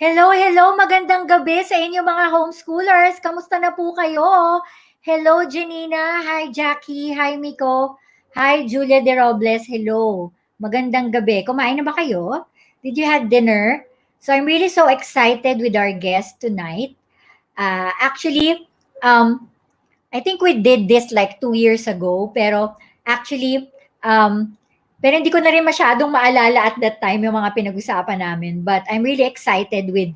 Hello, magandang gabi sa inyo mga homeschoolers. Kamusta na po kayo? Hello, Janina. Hi, Jackie. Hi, Miko. Hi, Julia De Robles. Hello. Magandang gabi. Kumain na ba kayo? Did you have dinner? So I'm really so excited with our guest tonight. Actually, I think we did this like 2 years ago, pero actually, pero hindi ko na rin masyadong maalala at that time yung mga pinag-usapan namin. But I'm really excited with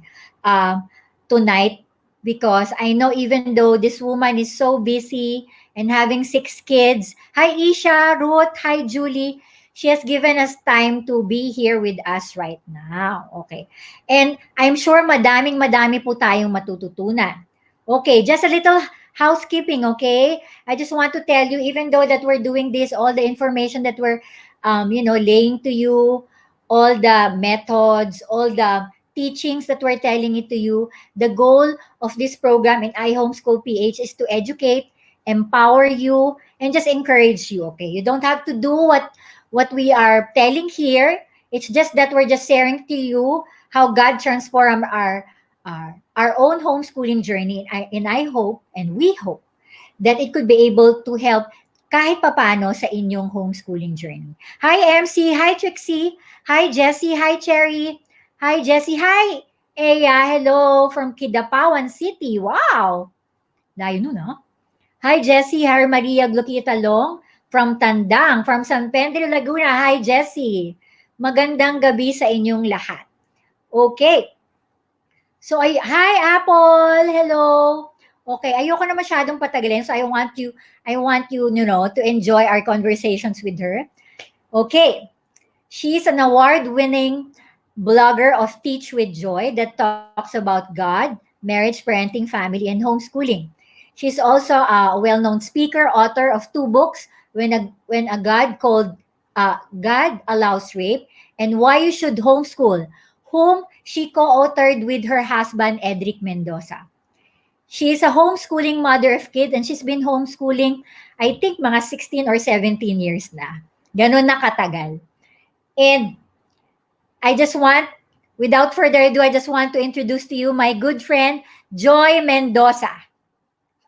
tonight because I know even though this woman is so busy and having 6 kids. Hi, Isha, Ruth, hi, Julie. She has given us time to be here with us right now. Okay. And I'm sure madami po tayong matututunan. Okay, just a little housekeeping, okay? I just want to tell you, even though that we're doing this, all the information that we're laying to you, all the methods, all the teachings that we're telling it to you. The goal of this program in iHomeschool PH is to educate, empower you, and just encourage you, okay? You don't have to do what we are telling here. It's just that we're just sharing to you how God transformed our own homeschooling journey. And I hope, and we hope, that it could be able to help kahit papano sa inyong homeschooling journey. Hi, MC. Hi, Trixie. Hi, Jessie. Hi, Cherry. Hi, Jessie. Hi, Eya. Hello from Kidapawan City. Wow. Layo nun, ha? Hi, Jessie. Hi, Maria Gloquitalong from Tandang, from San Pedro, Laguna. Hi, Jessie. Magandang gabi sa inyong lahat. Okay. So, hi, Apple. Hello. Okay, ayoko na masyadong patagalin. So I want you, to enjoy our conversations with her. Okay. She's an award-winning blogger of Teach with Joy that talks about God, marriage, parenting, family, and homeschooling. She's also a well-known speaker, author of 2 books, When a God Called God Allows Rape, and Why You Should Homeschool, whom she co-authored with her husband, Edric Mendoza. She is a homeschooling mother of kids and she's been homeschooling, I think, mga 16 or 17 years na. Ganun na katagal. And without further ado, I just want to introduce to you my good friend, Joy Mendoza.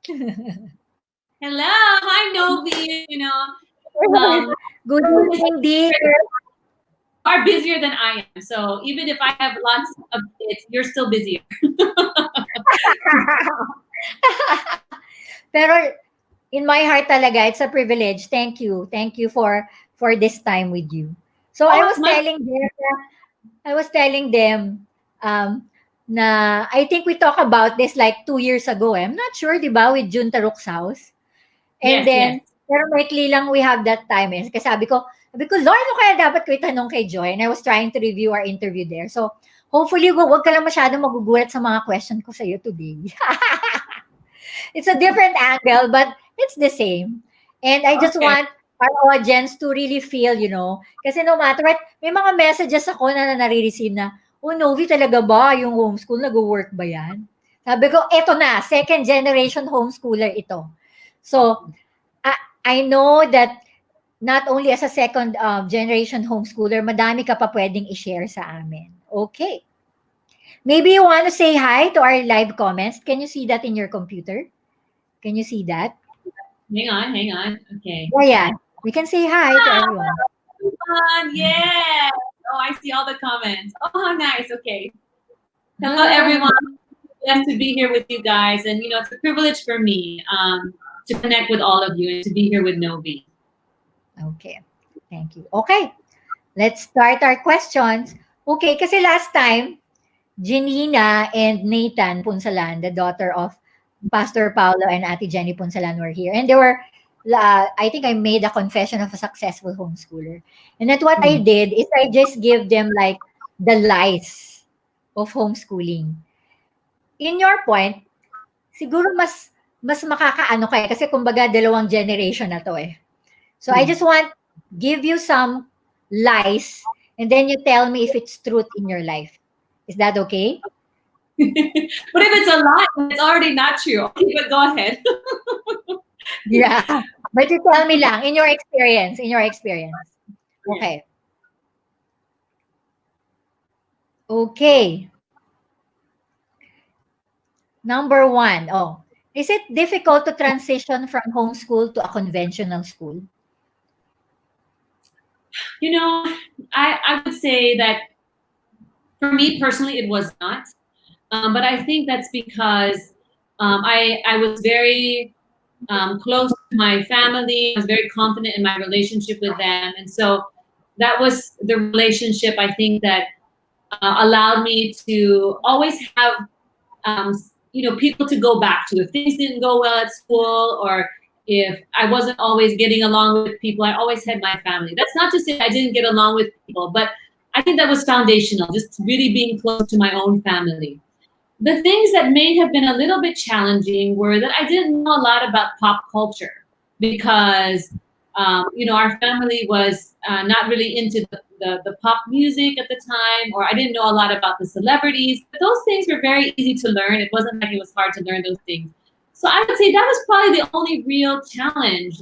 Hello, hi Novi. Good evening, dear. You are busier than I am, so even if I have lots of kids, you're still busier. Pero in my heart talaga, it's a privilege. Thank you for this time with you. So I was telling them na I think we talked about this like 2 years ago. I'm not sure, di ba, with Jun Taruk's house. And then, pero maikli lang we have that time. Kasi sabi ko, Lord, ano kaya dapat ko itanong kay Joy? And I was trying to review our interview there. So, hopefully, wag ka lang masyadong magugulat sa mga question ko sa iyo today. It's a different angle, but it's the same. And I just want our audience to really feel, kasi no matter what, may mga messages ako na nare-receive na, oh, Novi, talaga ba yung homeschool, nag-work ba yan? Sabi ko, eto na, second generation homeschooler ito. So, I know that not only as a second generation homeschooler, madami ka pa pwedeng i-share sa amin. Okay. Maybe you want to say hi to our live comments. Can you see that in your computer? Can you see that? Hang on. Okay. Oh, yeah. We can say hi to everyone. Yeah. Oh, I see all the comments. Oh, how nice. Okay. Hello, everyone. Glad to be here with you guys. And, it's a privilege for me to connect with all of you and to be here with Novi. Okay. Thank you. Okay. Let's start our questions. Okay, kasi last time, Janina and Nathan Punsalan, the daughter of Pastor Paulo and Ate Jenny Punsalan, were here. And they were, I think I made a confession of a successful homeschooler. And that what I did is I just give them like the lies of homeschooling. In your point, siguro mas makakaano kayo kasi kumbaga dalawang generation na to eh. So I just want give you some lies and then you tell me if it's truth in your life. Is that okay? But if it's a lie, it's already not true. Okay, but go ahead. Yeah. But you tell me lang, in your experience. Okay. Okay. Number one, is it difficult to transition from homeschool to a conventional school? You know, I would say that for me personally, it was not. But I think that's because I was very close to my family. I was very confident in my relationship with them. And so that was the relationship I think that allowed me to always have, people to go back to. If things didn't go well at school, or if I wasn't always getting along with people, I always had my family. That's not to say I didn't get along with people, but I think that was foundational, just really being close to my own family. The things that may have been a little bit challenging were that I didn't know a lot about pop culture because, our family was not really into the pop music at the time, or I didn't know a lot about the celebrities. But those things were very easy to learn. It wasn't like it was hard to learn those things. So I would say that was probably the only real challenge,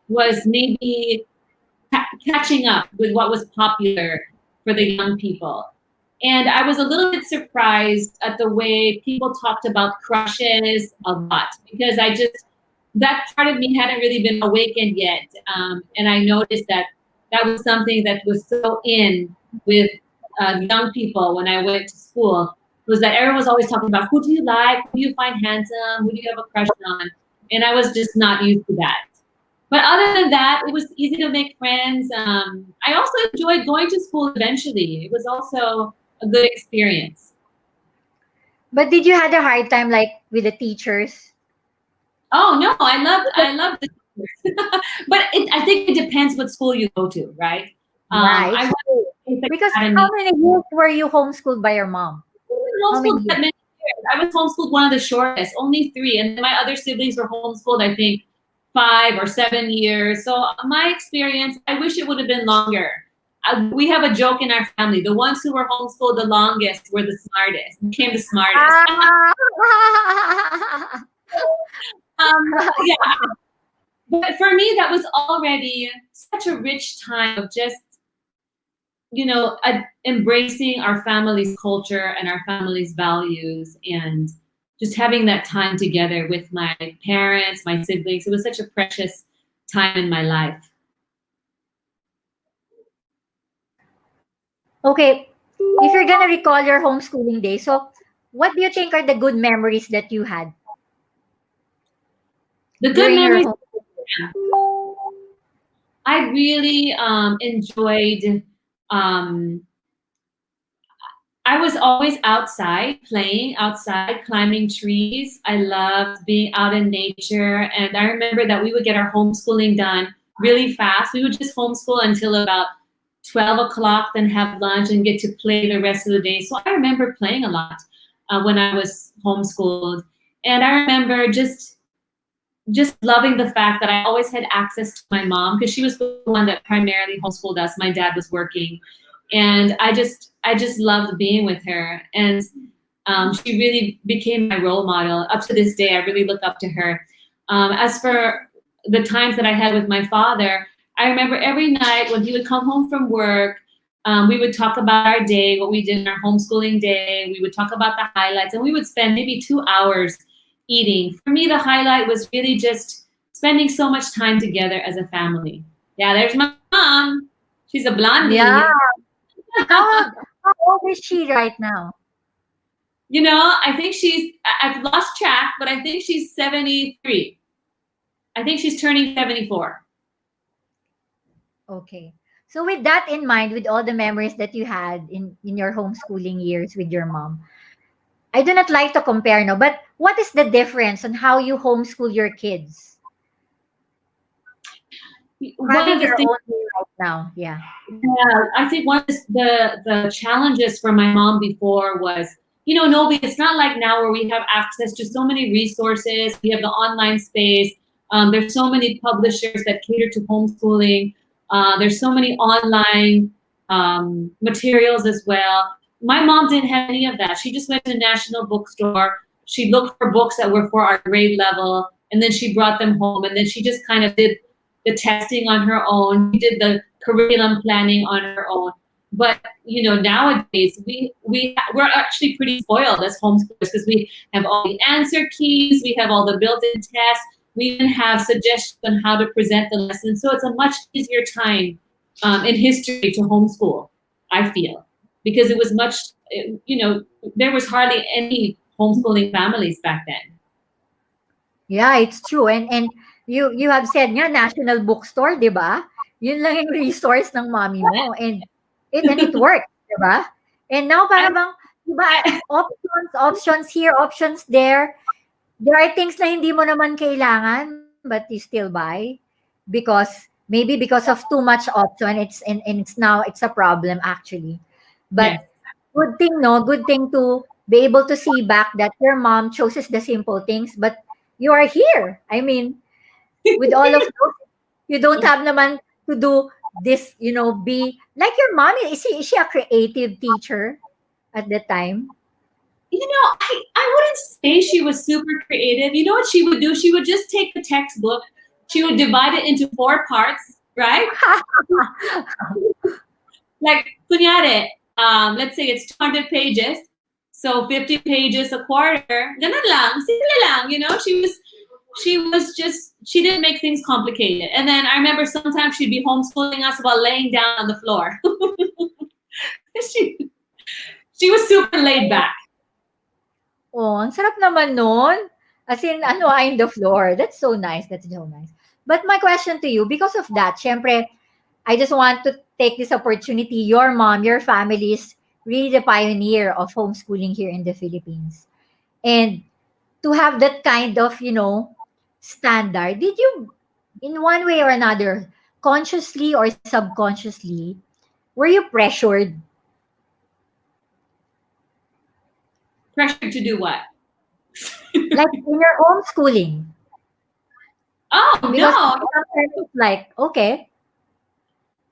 was maybe catching up with what was popular for the young people. And I was a little bit surprised at the way people talked about crushes a lot, because that part of me hadn't really been awakened yet. And I noticed that that was something that was so in with young people when I went to school, was that everyone was always talking about, who do you like? Who do you find handsome? Who do you have a crush on? And I was just not used to that. But other than that, it was easy to make friends. I also enjoyed going to school eventually. It was also a good experience. But did you had a hard time like with the teachers? Oh no, I love the teachers. But I think it depends what school you go to, right? Right. I went to Because academy. how many years were you homeschooled by your mom? I was homeschooled that many years. I was homeschooled one of the shortest, only 3, and my other siblings were homeschooled, I think, 5 or 7 years. So my experience, I wish it would have been longer. We have a joke in our family: the ones who were homeschooled the longest were the smartest, became the smartest. Yeah. But for me, that was already such a rich time of just, embracing our family's culture and our family's values, and just having that time together with my parents, my siblings. It was such a precious time in my life. Okay, if you're gonna recall your homeschooling days, so what do you think are the good memories that you had? The good during your memories, home? I really enjoyed. I was always outside, playing outside, climbing trees. I loved being out in nature. And I remember that we would get our homeschooling done really fast. We would just homeschool until about 12 o'clock, then have lunch and get to play the rest of the day. So I remember playing a lot when I was homeschooled. And I remember just loving the fact that I always had access to my mom, because she was the one that primarily homeschooled us. My dad was working. And I just loved being with her. And she really became my role model. Up to this day, I really look up to her. As for the times that I had with my father, I remember every night when he would come home from work, we would talk about our day, what we did in our homeschooling day. We would talk about the highlights, and we would spend maybe 2 hours eating. For me, the highlight was really just spending so much time together as a family. Yeah, there's my mom. She's a blondie. Yeah. How old is she right now? I think I've lost track, but I think she's 73. I think she's turning 74. Okay. So with that in mind, with all the memories that you had in your homeschooling years with your mom, I do not like to compare, no, but what is the difference on how you homeschool your kids? One of the things right now, yeah. I think one of the challenges for my mom before was, Novi, it's not like now where we have access to so many resources. We have the online space. There's so many publishers that cater to homeschooling. There's so many online materials as well. My mom didn't have any of that. She just went to the National Bookstore. She looked for books that were for our grade level, and then she brought them home. And then she just kind of did the testing on her own. She did the curriculum planning on her own. But nowadays we're actually pretty spoiled as homeschoolers because we have all the answer keys, we have all the built-in tests, we even have suggestions on how to present the lesson. So it's a much easier time in history to homeschool, I feel, because it was much, there was hardly any homeschooling families back then. Yeah, it's true. And you have said nga national bookstore, 'di ba? Yun lang yung resource ng mommy mo and it worked, 'di ba? And now para bang 'di ba options here, options there. There are things na hindi mo naman kailangan but you still buy because maybe because of too much option and it's a problem actually. But Yes. good thing, no? Good thing to be able to see back that your mom chooses the simple things, but you are here. I mean, with all of those, you don't have naman to do this, be like your mom. Is she a creative teacher at the time? I wouldn't say she was super creative. You know what she would do? She would just take the textbook, she would divide it into 4 parts, right? Like, kunyari, let's say it's 200 pages, so 50 pages a quarter. Ganun lang, simple lang, she didn't make things complicated. And then I remember sometimes she'd be homeschooling us while laying down on the floor. she was super laid back. Oh, ang sarap naman nun. As in, in the floor. That's so nice. That's so nice. But my question to you, because of that, syempre, I just want to take this opportunity. Your mom, your family is really the pioneer of homeschooling here in the Philippines. And to have that kind of, standard, did you, in one way or another, consciously or subconsciously, were you pressured? Pressured to do what? Like in your homeschooling? Oh, Because no. it's like, okay.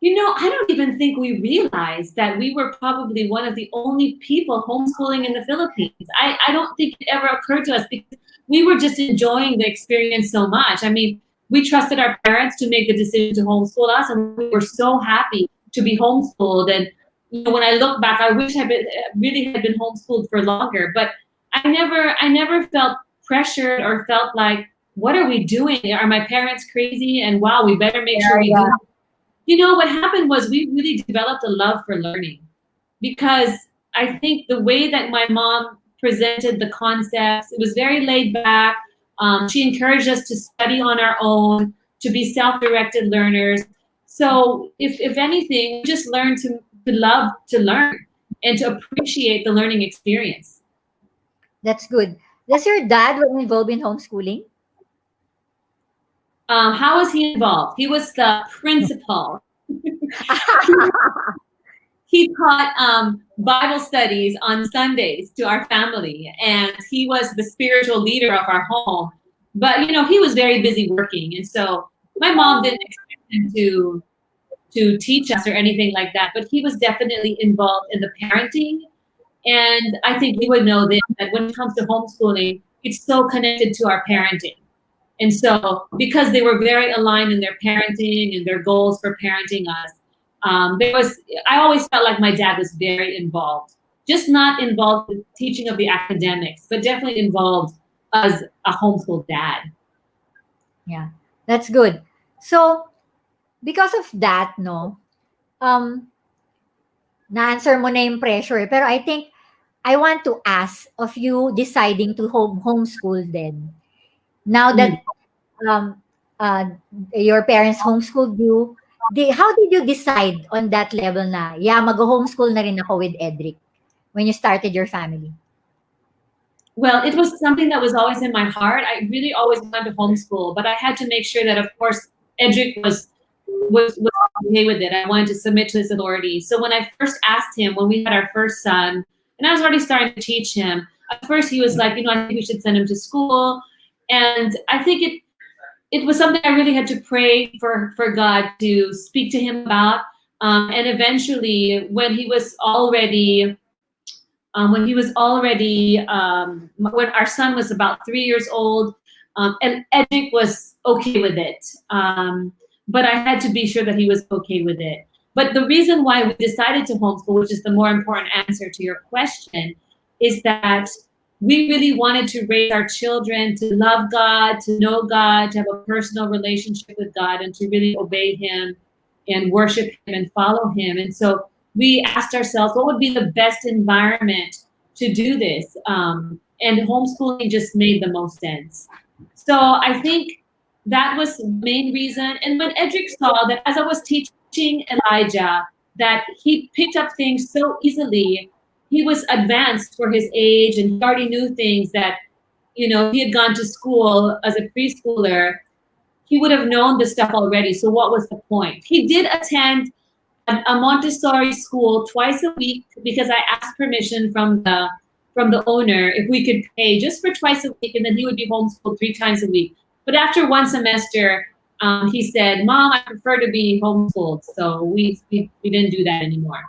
I don't even think we realized that we were probably one of the only people homeschooling in the Philippines. I don't think it ever occurred to us because we were just enjoying the experience so much. I mean, we trusted our parents to make the decision to homeschool us, and we were so happy to be homeschooled. And when I look back, I wish I really had been homeschooled for longer. But I never felt pressured or felt like, what are we doing? Are my parents crazy? And wow, we better make sure we do. What happened was we really developed a love for learning because I think the way that my mom presented the concepts, it was very laid back. She encouraged us to study on our own, to be self-directed learners. So if anything, we just learned to love to learn and to appreciate the learning experience. That's good. Does your dad was involved in homeschooling? How was he involved? He was the principal. He taught Bible studies on Sundays to our family, and he was the spiritual leader of our home. But he was very busy working, and so my mom didn't expect him to teach us or anything like that. But he was definitely involved in the parenting, and I think he would know this, that when it comes to homeschooling, it's so connected to our parenting. And so, because they were very aligned in their parenting and their goals for parenting us, I always felt like my dad was very involved. Just not involved with teaching of the academics, but definitely involved as a homeschool dad. Yeah, that's good. So, because of that, na-answer mo na yung pressure. Pero I think, I want to ask of you deciding to homeschool then. Now that your parents homeschooled you, how did you decide on that level na, mag-homeschool na rin ako with Edric when you started your family? Well, it was something that was always in my heart. I really always wanted to homeschool, but I had to make sure that, of course, Edric was okay with it. I wanted to submit to his authority. So when I first asked him, when we had our first son, and I was already starting to teach him, at first he was like, I think we should send him to school. And I think it was something I really had to pray for God to speak to him about. And eventually, when our son was about 3 years old, and Edric was okay with it. But I had to be sure that he was okay with it. But the reason why we decided to homeschool, which is the more important answer to your question, is that we really wanted to raise our children to love God, to know God, to have a personal relationship with God, and to really obey Him and worship Him and follow Him. And so we asked ourselves, what would be the best environment to do this? And homeschooling just made the most sense. So I think that was the main reason. And when Edric saw that as I was teaching Elijah, that he picked up things so easily, he was advanced for his age and he already knew things that, you know, he had gone to school as a preschooler, he would have known this stuff already. So what was the point? He did attend a Montessori school twice a week because I asked permission from the owner if we could pay just for twice a week, and then he would be homeschooled 3 times a week. But after one semester, he said, "Mom, I prefer to be homeschooled." So we didn't do that anymore.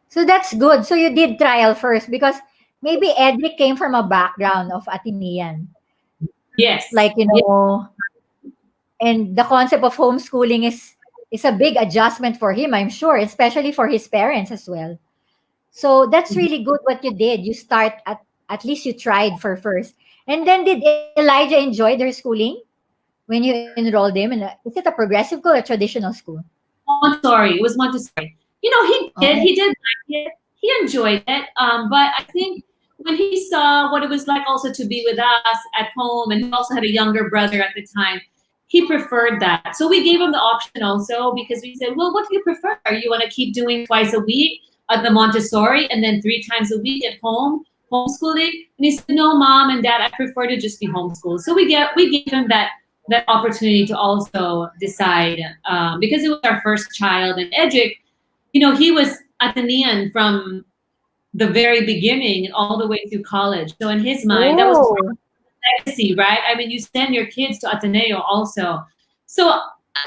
So that's good. So you did trial first because maybe Edric came from a background of Atenean. Yes. Like, you know, and the concept of homeschooling is a big adjustment for him, I'm sure, especially for his parents as well. So that's really good what you did. You start at least you tried for first. And then did Elijah enjoy their schooling when you enrolled him? Is it a progressive school or traditional school? Montessori. It was Montessori. You know, he did like it. He enjoyed it. But I think when he saw what it was like also to be with us at home, and he also had a younger brother at the time, he preferred that. So we gave him the option also, because we said, well, what do you prefer? You want to keep doing twice a week at the Montessori and then 3 times a week at home, homeschooling? And he said, no, Mom and Dad, I prefer to just be homeschooled. So we gave him that opportunity to also decide, because it was our first child. And Edric, you know, he was Atenean from the very beginning and all the way through college. So in his mind, that was legacy, right? I mean, you send your kids to Ateneo also. So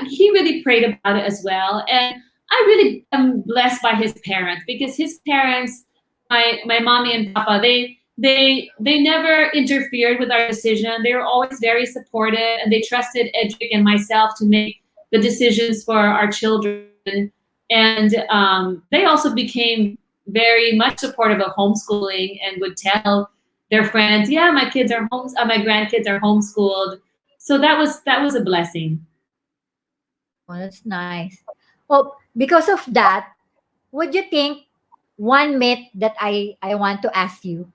he really prayed about it as well. And I really am blessed by his parents, because his parents, my mommy and papa, they never interfered with our decision. They were always very supportive, and they trusted Edric and myself to make the decisions for our children. And they also became very much supportive of homeschooling and would tell their friends, yeah, my grandkids are homeschooled. So that was a blessing. Oh, that's nice. Well, because of that, would you think one myth that I want to ask you,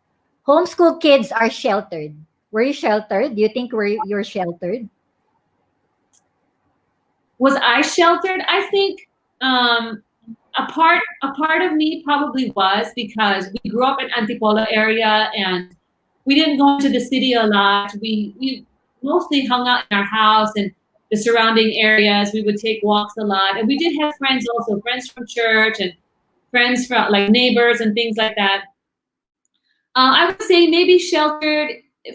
homeschool kids are sheltered? Were you sheltered? Do you think you're sheltered? Was I sheltered? I think a part of me probably was, because we grew up in Antipolo area and we didn't go into the city a lot. We mostly hung out in our house and the surrounding areas. We would take walks a lot, and we did have friends also, friends from church and friends from like neighbors and things like that. I would say maybe sheltered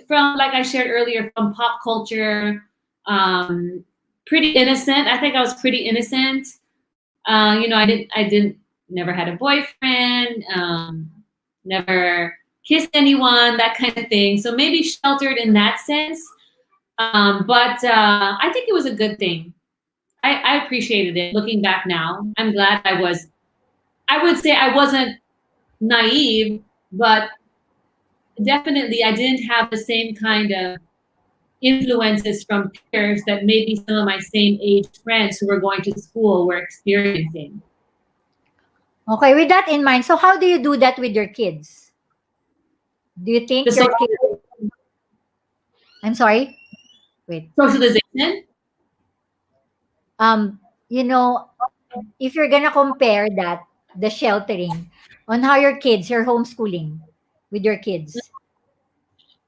from, like I shared earlier, from pop culture. Pretty innocent. I think I was pretty innocent. You know, never had a boyfriend, never kissed anyone, that kind of thing. So maybe sheltered in that sense. But I think it was a good thing. I appreciated it. Looking back now, I'm glad I would say I wasn't naive, but definitely I didn't have the same kind of influences from peers that maybe some of my same age friends who were going to school were experiencing. Okay, with that in mind, so how do you do that with your kids? Do you think your kids... I'm sorry? Wait. Socialization? You know, if you're gonna compare that, the sheltering, on how your kids, you're homeschooling with your kids.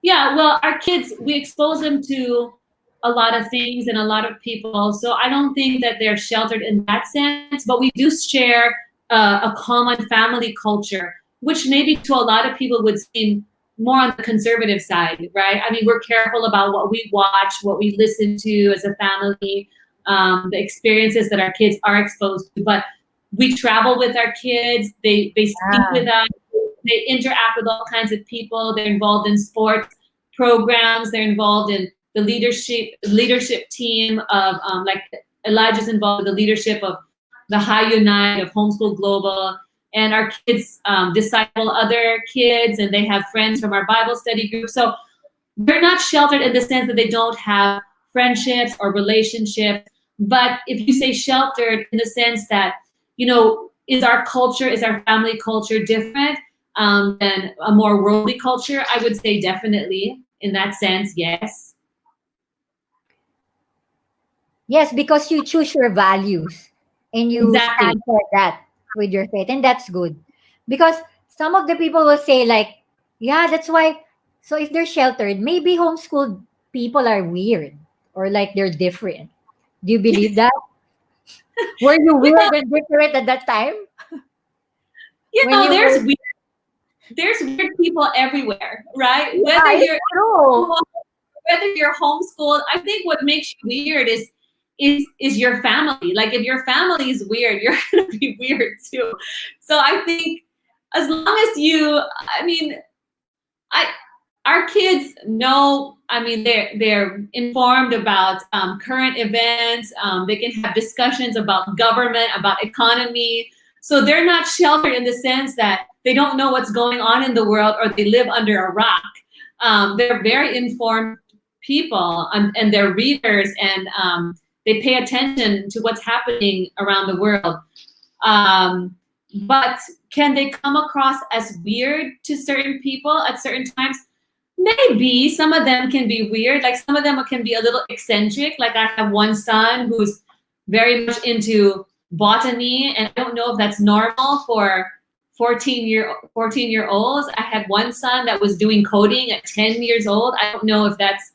Yeah, well, our kids, we expose them to a lot of things and a lot of people. So I don't think that they're sheltered in that sense, but we do share a common family culture, which maybe to a lot of people would seem more on the conservative side, right? I mean, we're careful about what we watch, what we listen to as a family, the experiences that our kids are exposed to. But we travel with our kids, they speak with us, they interact with all kinds of people, they're involved in sports programs, they're involved in the leadership team of, like Elijah's involved in the leadership of the High Unite of Homeschool Global, and our kids disciple other kids, and they have friends from our Bible study group. So they're not sheltered in the sense that they don't have friendships or relationships. But if you say sheltered in the sense that, is our culture, is our family culture different than a more worldly culture? I would say definitely in that sense, yes. Yes, because you choose your values and you Exactly. stand for that with your faith, and that's good. Because some of the people will say like, yeah, that's why. So if they're sheltered, maybe homeschooled people are weird or like they're different. Do you believe that? Were you weird and different at that time when you were? There's weird people everywhere, right? Yeah, it's true. Whether you're homeschooled, I think what makes you weird is your family. Like if your family is weird, you're gonna be weird too. So I think as long as our kids know, they're informed about current events. They can have discussions about government, about economy. So they're not sheltered in the sense that they don't know what's going on in the world or they live under a rock. They're very informed people, and they're readers, and they pay attention to what's happening around the world. But can they come across as weird to certain people at certain times? Maybe some of them can be weird. Like some of them can be a little eccentric. Like I have one son who's very much into botany, and I don't know if that's normal for 14-year-olds. I had one son that was doing coding at 10 years old. I don't know if that's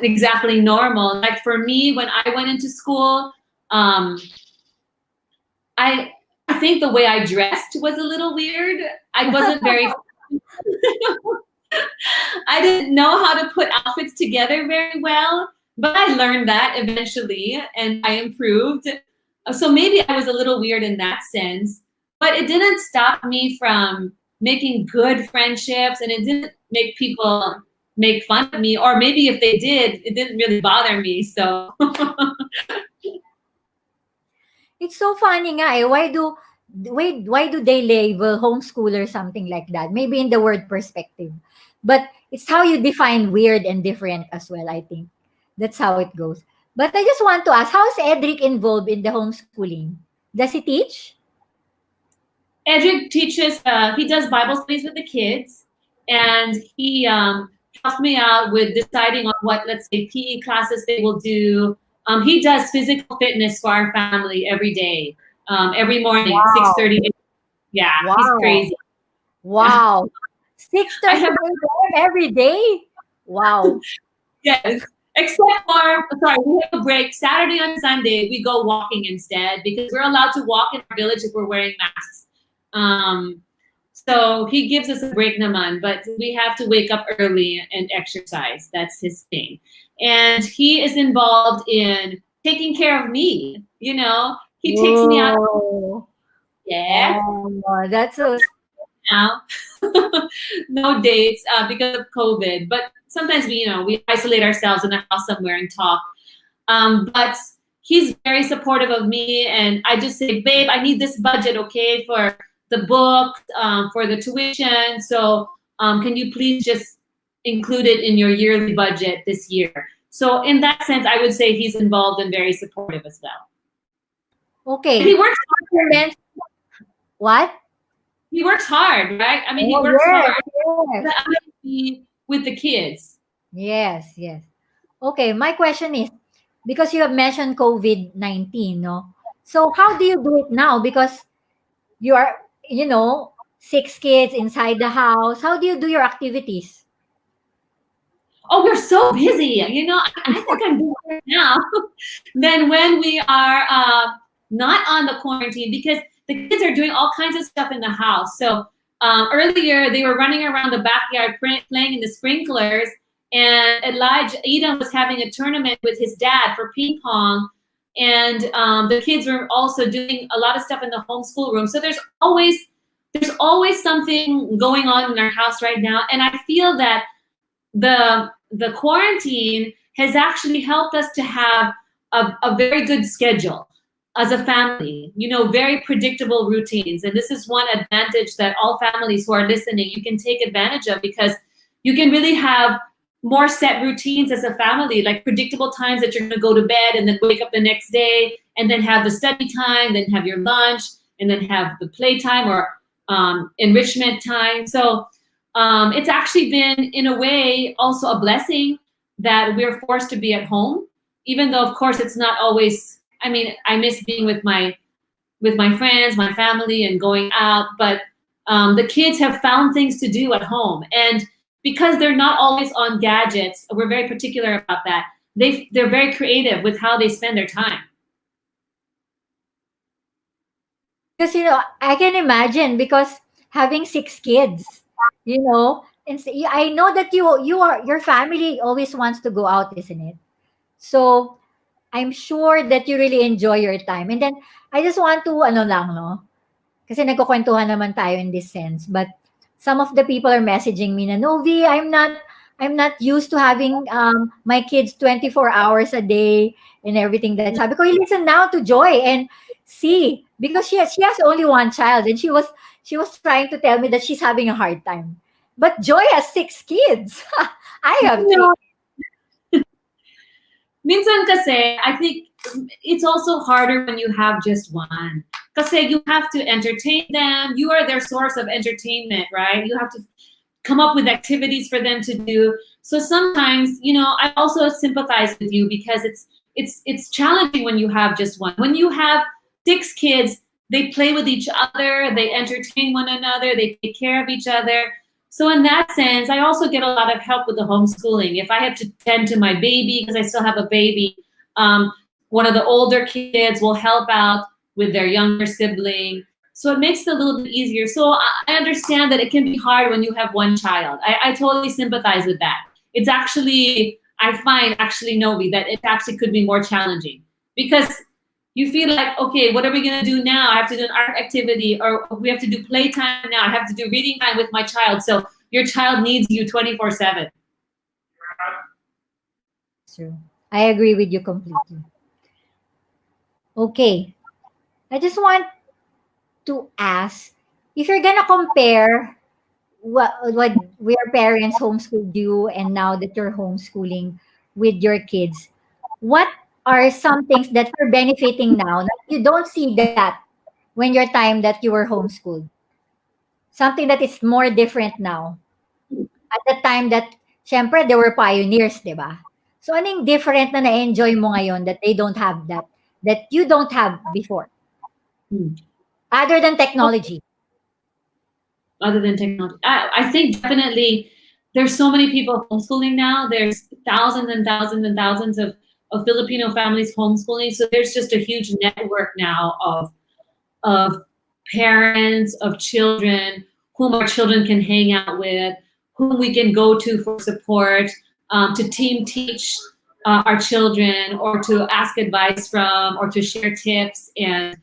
exactly normal. Like for me, when I went into school, I think the way I dressed was a little weird. I wasn't very I didn't know how to put outfits together very well, but I learned that eventually and I improved. So maybe I was a little weird in that sense, but it didn't stop me from making good friendships, and it didn't make people make fun of me, or maybe if they did, it didn't really bother me. So It's so funny nga eh. Why do they label homeschooler something like that? Maybe in the word perspective. But it's how you define weird and different as well, I think. That's how it goes. But I just want to ask, how is Edric involved in the homeschooling? Does he teach? Edric teaches, he does Bible studies with the kids, and he helps me out with deciding on what, let's say, PE classes they will do. He does physical fitness for our family every day, every morning, Wow. 6:30. Yeah, Wow. he's crazy. Wow. 6:30 every day? Wow. Yes. Except for, sorry, we have a break. Saturday and Sunday, we go walking instead because we're allowed to walk in our village if we're wearing masks. So he gives us a break, Naman, but we have to wake up early and exercise. That's his thing. And he is involved in taking care of me. He takes me out. Whoa. Yes. Oh, that's so Now, no dates because of COVID. But sometimes we isolate ourselves in a house somewhere and talk. But he's very supportive of me, and I just say, babe, I need this budget, okay, for the book, for the tuition. So can you please just include it in your yearly budget this year? So in that sense, I would say he's involved and very supportive as well. okay. And he works hard. What? He works hard, right? He works hard. Yes. With the kids. Yes. Okay, my question is, because you have mentioned COVID-19, no? So how do you do it now? Because you are, 6 kids inside the house. How do you do your activities? Oh, we're so busy. I think I'm busier now than when we are not on the quarantine, because the kids are doing all kinds of stuff in the house. So earlier they were running around the backyard playing in the sprinklers, and Eden was having a tournament with his dad for ping pong, and the kids were also doing a lot of stuff in the homeschool room. So there's always something going on in our house right now, and I feel that the quarantine has actually helped us to have a very good schedule. as a family, very predictable routines. And this is one advantage that all families who are listening, you can take advantage of, because you can really have more set routines as a family, like predictable times that you're going to go to bed and then wake up the next day, and then have the study time, then have your lunch, and then have the playtime or enrichment time. So it's actually been, in a way, also a blessing that we're forced to be at home, even though, of course, it's not always. I mean, I miss being with my friends, my family, and going out. But the kids have found things to do at home, and because they're not always on gadgets, we're very particular about that. They're very creative with how they spend their time. Because I can imagine, because having 6 kids, and I know that your family always wants to go out, isn't it? So I'm sure that you really enjoy your time. And then I just want to no, kasi nagkukwentuhan naman tayo in this sense, but some of the people are messaging me na, Novi, I'm not used to having my kids 24 hours a day and everything. That sabi ko, listen now to Joy and see, because she has only one child, and she was trying to tell me that she's having a hard time. But Joy has 6 kids. I have 3. Minsan kasi, I think it's also harder when you have just one. Kasi you have to entertain them. You are their source of entertainment, right? You have to come up with activities for them to do. So sometimes, I also sympathize with you, because it's challenging when you have just one. When you have 6 kids, they play with each other, they entertain one another, they take care of each other. So in that sense, I also get a lot of help with the homeschooling. If I have to tend to my baby, because I still have a baby, one of the older kids will help out with their younger sibling. So it makes it a little bit easier. So I understand that it can be hard when you have one child. I totally sympathize with that. It's actually, I find Novi, that it actually could be more challenging, because you feel like, okay, what are we going to do now? I have to do an art activity, or we have to do playtime now. I have to do reading time with my child. So your child needs you 24/7. True. I agree with you completely. Okay. I just want to ask, if you're going to compare what your parents homeschooled you and now that you're homeschooling with your kids, what are some things that you're benefiting now that you don't see that when your time that you were homeschooled? Something that is more different now. At the time that, syempre, they were pioneers, di ba? So, anong different na na-enjoy mo ngayon that they don't have that you don't have before? Other than technology. Other than technology. I think definitely there's so many people homeschooling now. There's thousands and thousands and thousands of Filipino families homeschooling. So there's just a huge network now of parents, of children, whom our children can hang out with, whom we can go to for support, to team teach our children, or to ask advice from, or to share tips, and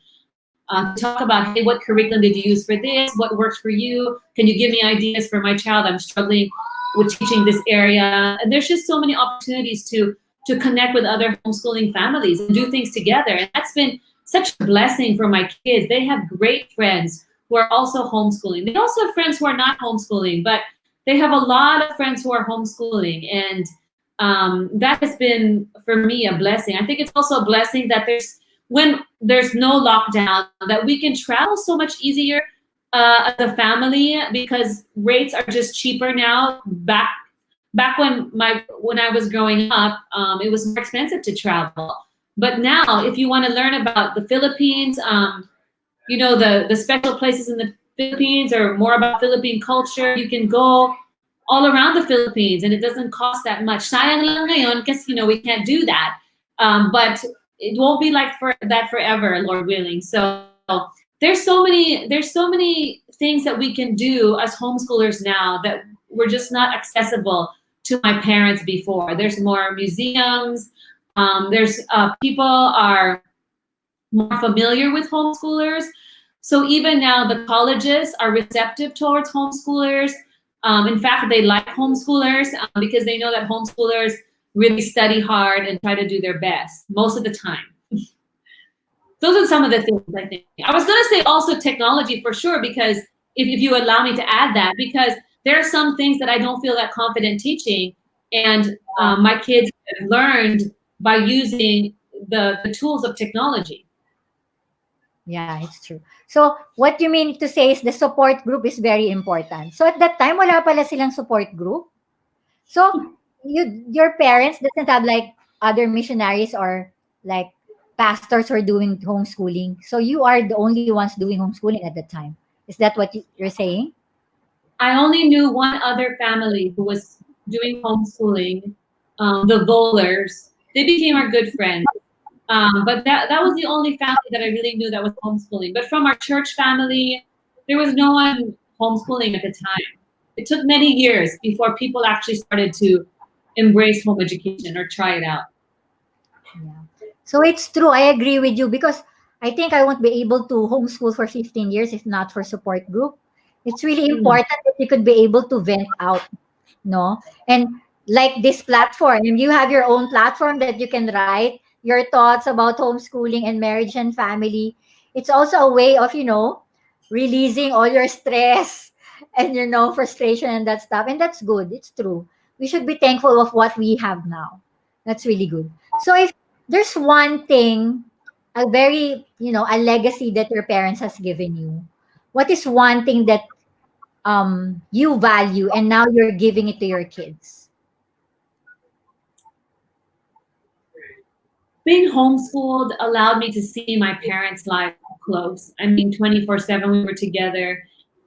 talk about, hey, what curriculum did you use for this? What works for you? Can you give me ideas for my child? I'm struggling with teaching this area. And there's just so many opportunities to connect with other homeschooling families and do things together. And that's been such a blessing for my kids. They have great friends who are also homeschooling. They also have friends who are not homeschooling, but they have a lot of friends who are homeschooling. And that has been, for me, a blessing. I think it's also a blessing that when there's no lockdown, that we can travel so much easier as a family, because rates are just cheaper now. Back when I was growing up, it was more expensive to travel. But now, if you want to learn about the Philippines, the special places in the Philippines, or more about Philippine culture, you can go all around the Philippines, and it doesn't cost that much. Sayang lang ngayon, kasi we can't do that. But it won't be like that forever, Lord willing. So there's so many things that we can do as homeschoolers now that were just not accessible to my parents before. There's more museums. There's people are more familiar with homeschoolers. So even now, the colleges are receptive towards homeschoolers. In fact, they like homeschoolers because they know that homeschoolers really study hard and try to do their best most of the time. those are some of the things I think. I was going to say also technology for sure, because if you allow me to add that, because there are some things that I don't feel that confident teaching, and my kids have learned by using the tools of technology. Yeah, it's true. So, what you mean to say is the support group is very important. So, at that time, wala pala silang support group. So, your parents doesn't have like other missionaries or like pastors who are doing homeschooling. So, you are the only ones doing homeschooling at that time. Is that what you're saying? I only knew one other family who was doing homeschooling, the Bowlers. They became our good friends. But that was the only family that I really knew that was homeschooling. But from our church family, there was no one homeschooling at the time. It took many years before people actually started to embrace home education or try it out. Yeah. So it's true. I agree with you because I think I won't be able to homeschool for 15 years if not for support group. It's really important that you could be able to vent out, no? And like this platform, you have your own platform that you can write your thoughts about homeschooling and marriage and family. It's also a way of, releasing all your stress and, frustration and that stuff. And that's good. It's true. We should be thankful of what we have now. That's really good. So if there's one thing, a very, a legacy that your parents has given you, what is one thing that you value and now you're giving it to your kids? Being homeschooled allowed me to see my parents' life up close. I mean, 24/7 we were together,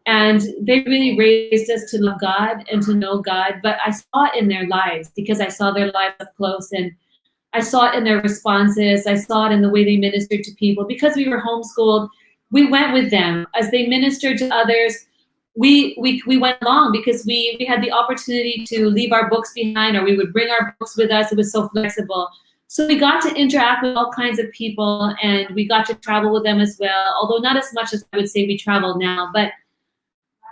and they really raised us to love God and to know God. But I saw it in their lives because I saw their lives up close, and I saw it in their responses. I saw it in the way they ministered to people. Because we were homeschooled, we went with them as they ministered to others. We went along because we had the opportunity to leave our books behind, or we would bring our books with us. It was so flexible. So we got to interact with all kinds of people, and we got to travel with them as well, although not as much as I would say we travel now. But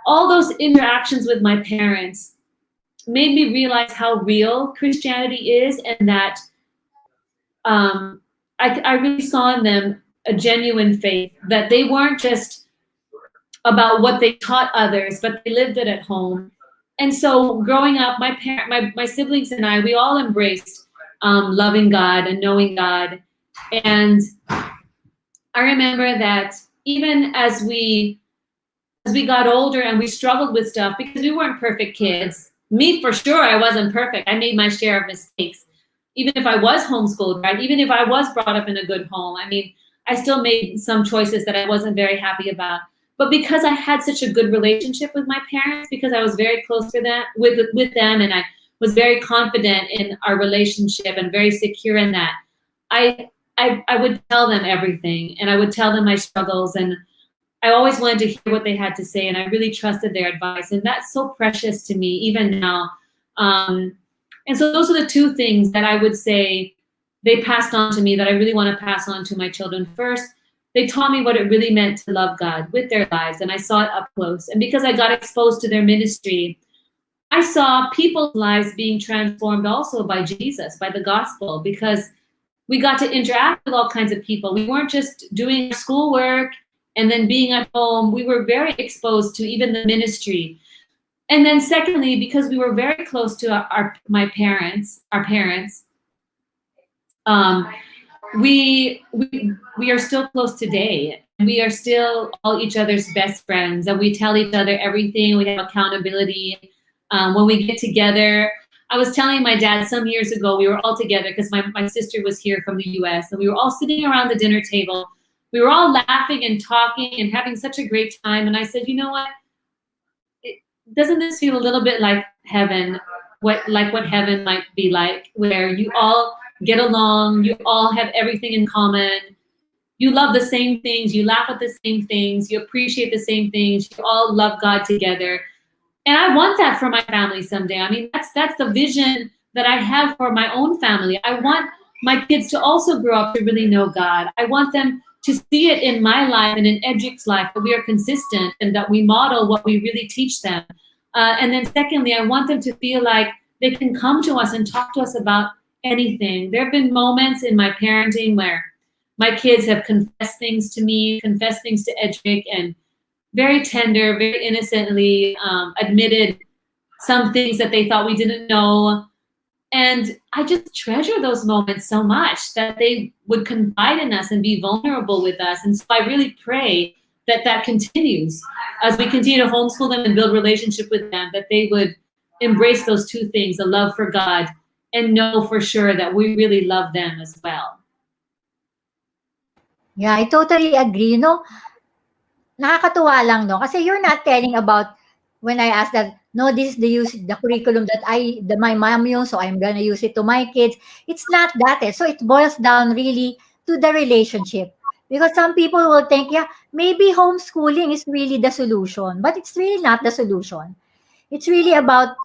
all those interactions with my parents made me realize how real Christianity is, and that I really saw in them a genuine faith, that they weren't just about what they taught others, but they lived it at home. And so growing up, my siblings and I, we all embraced loving God and knowing God. And I remember that even as we got older and we struggled with stuff, because we weren't perfect kids. Me, for sure, I wasn't perfect. I made my share of mistakes. Even if I was homeschooled, right? Even if I was brought up in a good home, I mean, I still made some choices that I wasn't very happy about. But because I had such a good relationship with my parents, because I was very close to them, with them, and I was very confident in our relationship and very secure in that, I would tell them everything, and I would tell them my struggles, and I always wanted to hear what they had to say, and I really trusted their advice, and that's so precious to me even now. And so those are the two things that I would say they passed on to me that I really want to pass on to my children. First, they taught me what it really meant to love God with their lives, and I saw it up close. And because I got exposed to their ministry, I saw people's lives being transformed also by Jesus, by the gospel, because we got to interact with all kinds of people. We weren't just doing schoolwork and then being at home. We were very exposed to even the ministry. And then secondly, because we were very close to our parents, we are still close today. We are still all each other's best friends, and we tell each other everything. We have accountability. When we get together, I was telling my dad some years ago, we were all together because my sister was here from the US, and we were all sitting around the dinner table. We were all laughing and talking and having such a great time. And I said, you know what? Doesn't this feel a little bit like heaven? What heaven might be like, where you all get along, you all have everything in common, you love the same things, you laugh at the same things, you appreciate the same things, you all love God together. And I want that for my family someday. I mean, that's the vision that I have for my own family. I want my kids to also grow up to really know God. I want them to see it in my life and in Edric's life, that we are consistent and that we model what we really teach them. And then secondly, I want them to feel like they can come to us and talk to us about anything. There have been moments in my parenting where my kids have confessed things to me, confessed things to Edric, and very tender, very innocently admitted some things that they thought we didn't know. And I just treasure those moments so much, that they would confide in us and be vulnerable with us. And so I really pray that that continues as we continue to homeschool them and build relationship with them, that they would embrace those two things, a love for God and know for sure that we really love them as well. Yeah, I totally agree. Nakakatuwa lang, no? Kasi you're not telling about when I asked that, no, this is the curriculum that my mom used, so I'm gonna use it to my kids. It's not that. So it boils down really to the relationship. Because some people will think, yeah, maybe homeschooling is really the solution, but it's really not the solution. It's really about,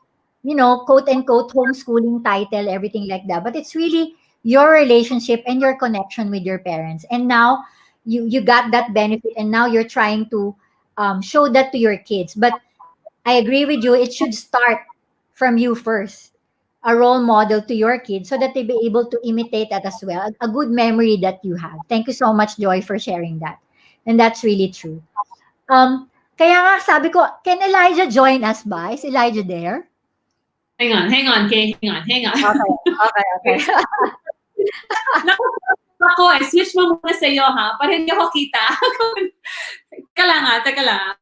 quote unquote homeschooling title, everything like that. But it's really your relationship and your connection with your parents. And now you got that benefit, and now you're trying to show that to your kids. But I agree with you. It should start from you first, a role model to your kids, so that they be able to imitate that as well. A good memory that you have. Thank you so much, Joy, for sharing that. And that's really true. Kaya nga sabi ko, can Elijah join us ba? Is Elijah there? Hang on, Kay. Hang on. Okay. Ako, switch mo muna sa iyo, ha? Para hindi ako kita. Teka lang.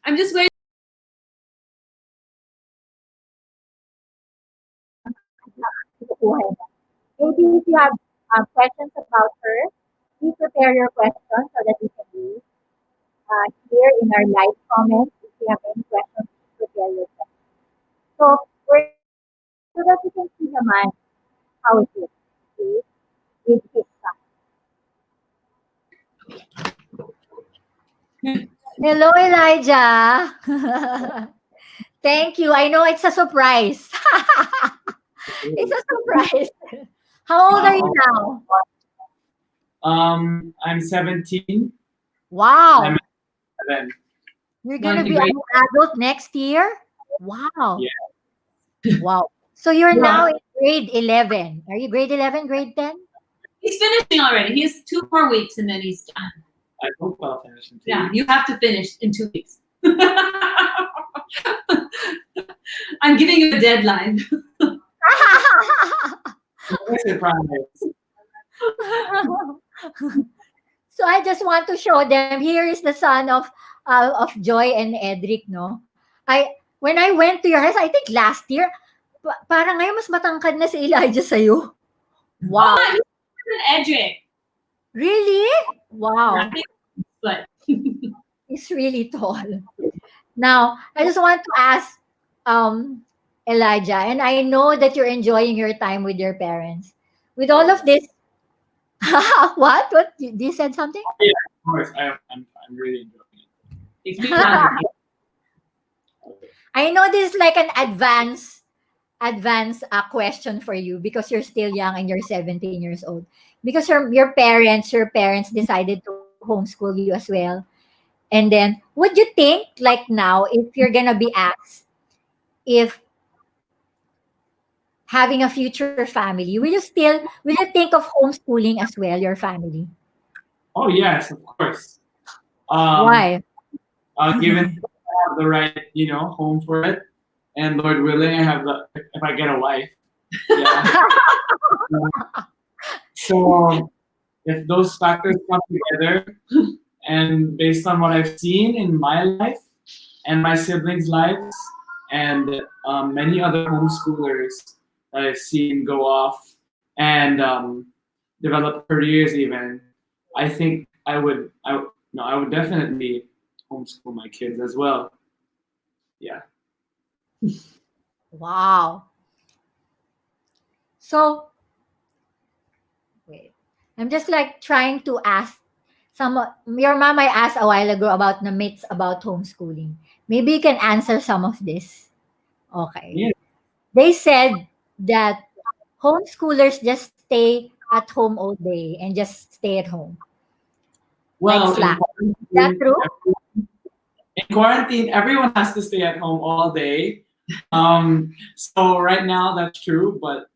I'm just waiting. Maybe if you have questions about her, please prepare your questions so that we can use here in our live comments. If you have any questions, please prepare your questions. So, so that we can see naman how it is. Okay? With his son. Hello, Elijah. Thank you. I know it's a surprise. It's a surprise. How old are you now? I'm 17. Wow. I'm 11. You're going to be an adult next year? Wow. Yeah. Wow. So you're now in grade 11. Are you grade 11, grade 10? He's finishing already. He has 2 more weeks and then he's done. I hope I'll finish in 2 Yeah, weeks. you have to finish in 2 weeks. I'm giving you a deadline. So I just want to show them. Here is the son of Joy and Edric, no? When I went to your house, I think last year, parang ngayon mas matangkad na si Elijah sa'yo. Wow. Oh, Edric. Really? Wow. But he's really tall. Now, I just want to ask Elijah, and I know that you're enjoying your time with your parents. With all of this, what? You said something? Yeah, of course. I'm really enjoying it. I know this is like an advanced question for you, because you're still young and you're 17 years old. Because your parents decided to homeschool you as well. And then, would you think, like now, if you're gonna be asked if having a future family, will you think of homeschooling as well, your family? Oh yes, of course. Why? Given I have the right, home for it, and Lord willing, if I get a wife. Yeah. So if those factors come together, and based on what I've seen in my life and my siblings' lives, and many other homeschoolers that I've seen go off and develop careers, even, I think I would definitely homeschool my kids as well. Yeah. Wow. So, wait. I'm just like trying to ask your mom. I asked a while ago about the myths about homeschooling. Maybe you can answer some of this. Okay. Yeah. They said that homeschoolers just stay at home all day and just stay at home. Well, Like Slack. Is that true? In quarantine, everyone has to stay at home all day. So right now, that's true. But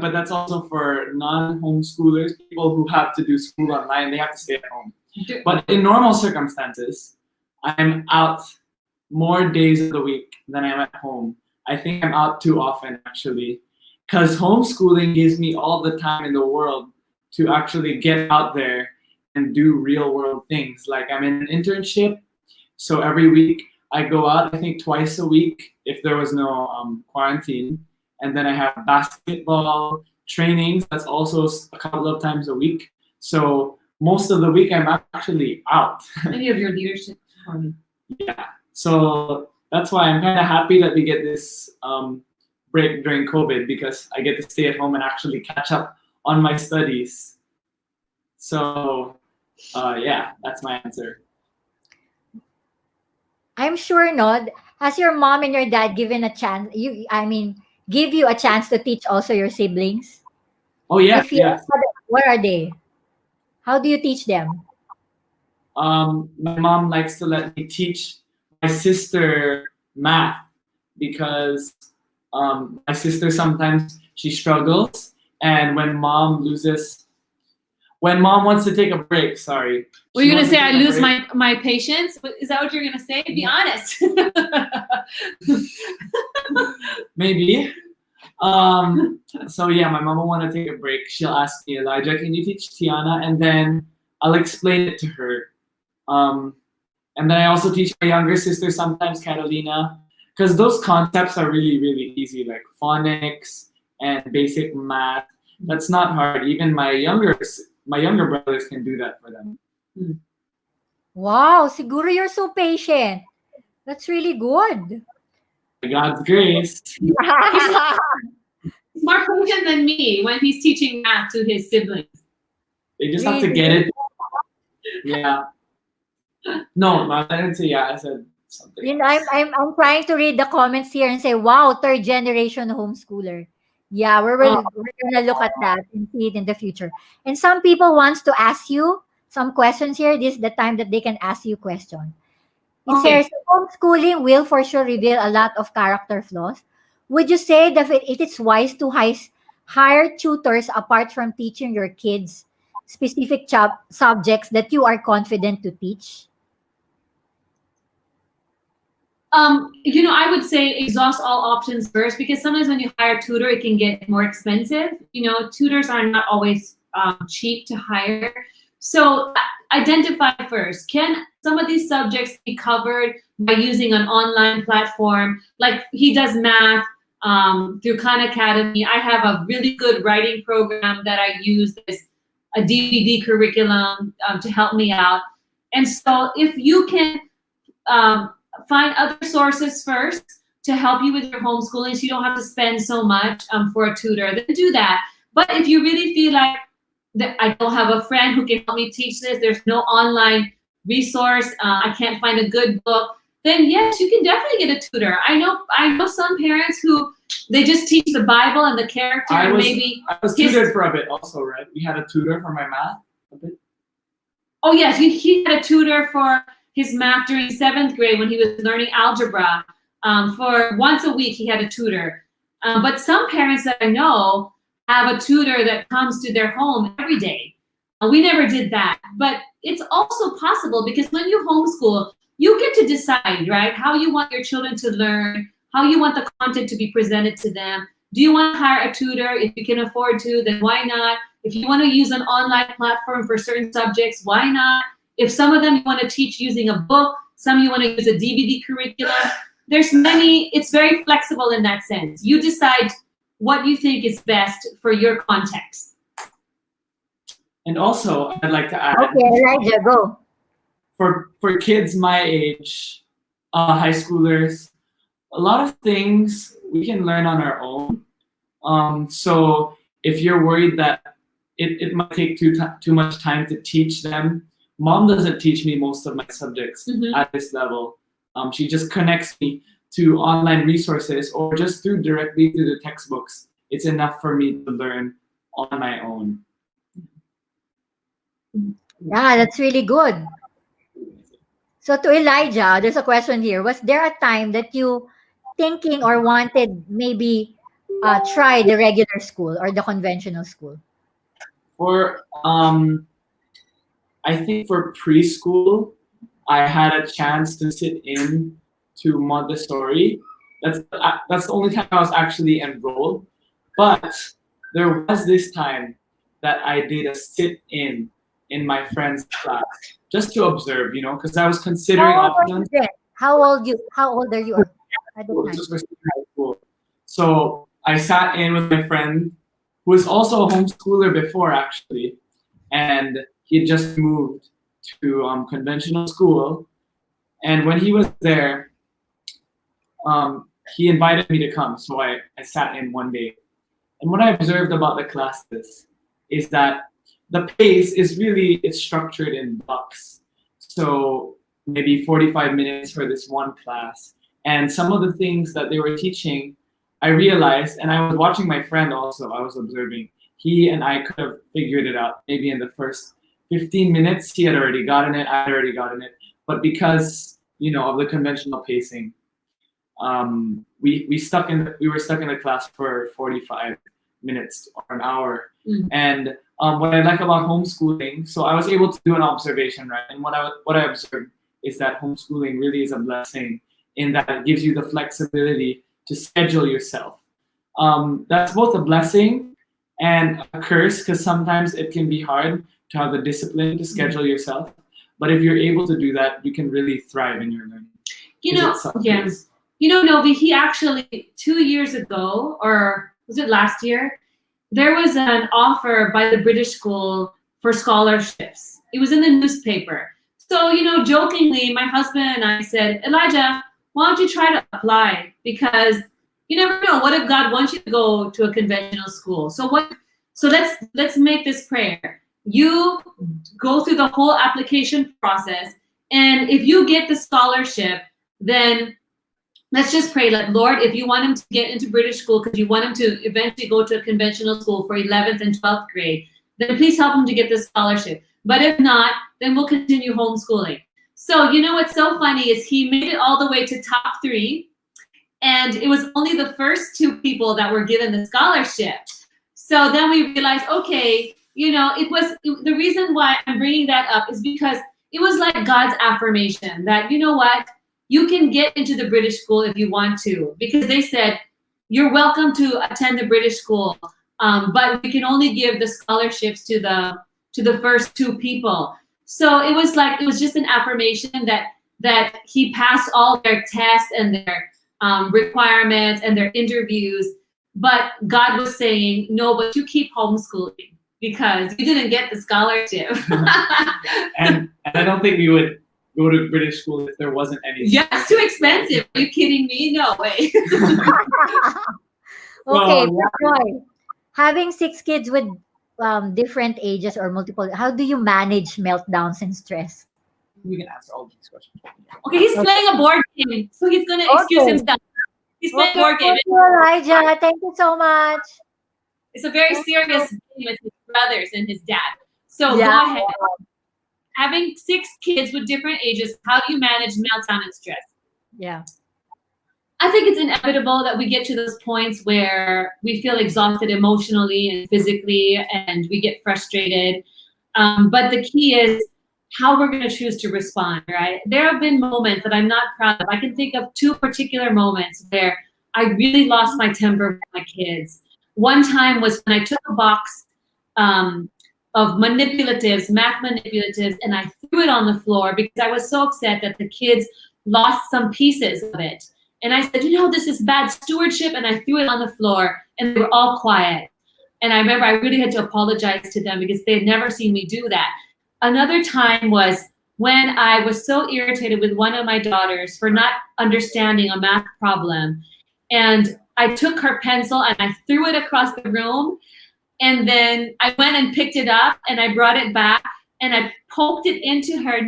but that's also for non-homeschoolers, people who have to do school online. They have to stay at home. But in normal circumstances, I'm out more days of the week than I'm at home. I think I'm out too often, actually, because homeschooling gives me all the time in the world to actually get out there and do real world things. Like I'm in an internship, so every week I go out, I think twice a week if there was no quarantine. And then I have basketball trainings, that's also a couple of times a week. So most of the week I'm actually out. And you have your leadership. Yeah. So that's why I'm kind of happy that we get this break during COVID, because I get to stay at home and actually catch up on my studies. So yeah, that's my answer. I'm sure not. Has your mom and your dad given a chance? Give you a chance to teach also your siblings? Oh yeah, If yes, what are they? How do you teach them? My mom likes to let me teach my sister math, because my sister sometimes she struggles, and when mom wants to take a break, sorry. Were you gonna say I lose my patience? Is that what you're gonna say? Be honest. Maybe. So yeah, my mom will want to take a break. She'll ask me, Elijah, can you teach Tiana? And then I'll explain it to her. And then I also teach my younger sister sometimes, Catalina, because those concepts are really, really easy, like phonics and basic math. That's not hard. Even my younger brothers can do that for them. Wow, siguro you're so patient. That's really good. By God's grace. He's more patient than me when he's teaching math to his siblings. They just have to get it. Yeah. No, I didn't say yeah. I said something. You know, I'm trying to read the comments here and say, wow, third generation homeschooler. Yeah, we're gonna look at that and see it in the future. And some people wants to ask you some questions here. This is the time that they can ask you questions. It says homeschooling will for sure reveal a lot of character flaws. Would you say that it is wise to hire tutors apart from teaching your kids specific subjects that you are confident to teach? I would say exhaust all options first, because sometimes when you hire a tutor, it can get more expensive. Tutors are not always cheap to hire. So identify first, can some of these subjects be covered by using an online platform? Like he does math through Khan Academy. I have a really good writing program that I use as a DVD curriculum to help me out. And so if you can find other sources first to help you with your homeschooling, so you don't have to spend so much for a tutor, then do that. But if you really feel like that I don't have a friend who can help me teach this, there's no online resource, I can't find a good book, then yes, you can definitely get a tutor. I know some parents who they just teach the Bible and the character. I was tutored for a bit also, right? We had a tutor for my math a bit. Oh yes, he had a tutor for his math during 7th grade when he was learning algebra. For once a week, he had a tutor. But some parents that I know have a tutor that comes to their home every day. We never did that, but it's also possible, because when you homeschool, you get to decide, right, how you want your children to learn, how you want the content to be presented to them. Do you want to hire a tutor? If you can afford to, then why not? If you want to use an online platform for certain subjects, why not? If some of them you want to teach using a book, some you want to use a DVD curriculum, there's many, it's very flexible in that sense. You decide what you think is best for your context. And also, I'd like to add, Okay, Elijah, go. For kids my age, high schoolers, a lot of things we can learn on our own. So if you're worried that it might take too much time to teach them, Mom doesn't teach me most of my subjects at this level. She just connects me to online resources or just directly through the textbooks. It's enough for me to learn on my own. Yeah, that's really good. So to Elijah, there's a question here. Was there a time that you thinking or wanted maybe try the regular school or the conventional school? For I think for preschool, I had a chance to sit in to Montessori. That's the only time I was actually enrolled. But there was this time that I did a sit in my friend's class just to observe, because I was considering How old are options. you then? How old are you at the time? Just for high school. So I sat in with my friend, who was also a homeschooler before, actually, and he had just moved to conventional school. And when he was there, he invited me to come. So I sat in one day. And what I observed about the classes is that the pace is really, it's structured in blocks. So maybe 45 minutes for this one class. And some of the things that they were teaching, I realized, and I was watching my friend also, I was observing, he and I could have figured it out maybe in the first 15 minutes. He had already gotten it, I had already gotten it. But because, of the conventional pacing, we were stuck in the class for 45 minutes or an hour. And what I like about homeschooling, so I was able to do an observation, right? And what I observed is that homeschooling really is a blessing in that it gives you the flexibility to schedule yourself. That's both a blessing and a curse, because sometimes it can be hard to have the discipline to schedule yourself. But if you're able to do that, you can really thrive in your learning. Yes. Novi, he actually 2 years ago, or was it last year, there was an offer by the British school for scholarships. It was in the newspaper. So, jokingly, my husband and I said, Elijah, why don't you try to apply? Because you never know. What if God wants you to go to a conventional school? So let's make this prayer. You go through the whole application process, and if you get the scholarship, then let's just pray, like, Lord, if you want him to get into British school because you want him to eventually go to a conventional school for 11th and 12th grade, then please help him to get this scholarship. But if not, then we'll continue homeschooling. So what's so funny is he made it all the way to top 3, and it was only the first 2 people that were given the scholarship. So then we realized, okay, it was the reason why I'm bringing that up is because it was like God's affirmation that, what, you can get into the British school if you want to, because they said, you're welcome to attend the British school, but we can only give the scholarships to the first 2 people. So it was just an affirmation that he passed all their tests and their requirements and their interviews, but God was saying, no, but you keep homeschooling because you didn't get the scholarship. and I don't think we would go to British school if there wasn't any. Yeah, it's too expensive. Are you kidding me? No way. Okay, Joy, having 6 kids with different ages or multiple, how do you manage meltdowns and stress? We can answer all these questions. Okay, he's playing a board game, so he's gonna excuse himself. He's playing a board game. Thank you, Elijah. Thank you so much. It's a very serious game with his brothers and his dad. So Yeah. go ahead. Having 6 kids with different ages, how do you manage meltdown and stress? Yeah. I think it's inevitable that we get to those points where we feel exhausted emotionally and physically, and we get frustrated. But the key is how we're going to choose to respond, right? There have been moments that I'm not proud of. I can think of 2 particular moments where I really lost my temper with my kids. One time was when I took a box of manipulatives, math manipulatives, and I threw it on the floor because I was so upset that the kids lost some pieces of it. And I said, this is bad stewardship, and I threw it on the floor, and they were all quiet. And I remember I really had to apologize to them because they had never seen me do that. Another time was when I was so irritated with one of my daughters for not understanding a math problem. And I took her pencil and I threw it across the room. And then I went and picked it up and I brought it back and I poked it into her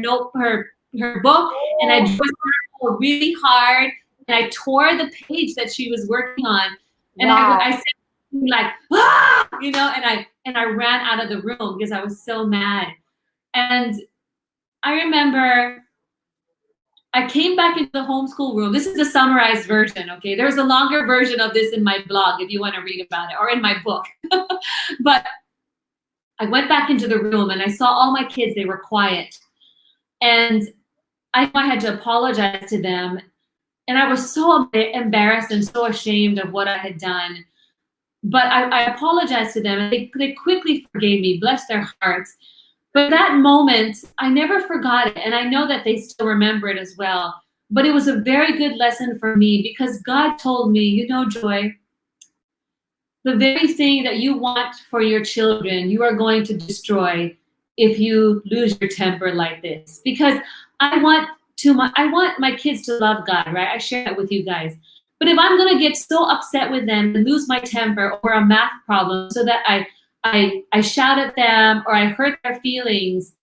book, and I drew it really hard, and I tore the page that she was working on. And Wow. I said like, ah! and I ran out of the room because I was so mad. And I remember I came back into the homeschool room. This is the summarized version, okay? There's a longer version of this in my blog if you want to read about it, or in my book. But I went back into the room and I saw all my kids, they were quiet. And I had to apologize to them. And I was so embarrassed and so ashamed of what I had done. But I apologized to them, and they quickly forgave me, bless their hearts. But that moment, I never forgot it. And I know that they still remember it as well. But it was a very good lesson for me, because God told me, you know, Joy, the very thing that you want for your children, you are going to destroy if you lose your temper like this. Because I want my kids to love God, right? I share that with you guys. But if I'm gonna get so upset with them and lose my temper over a math problem so that I shout at them or I hurt their feelings,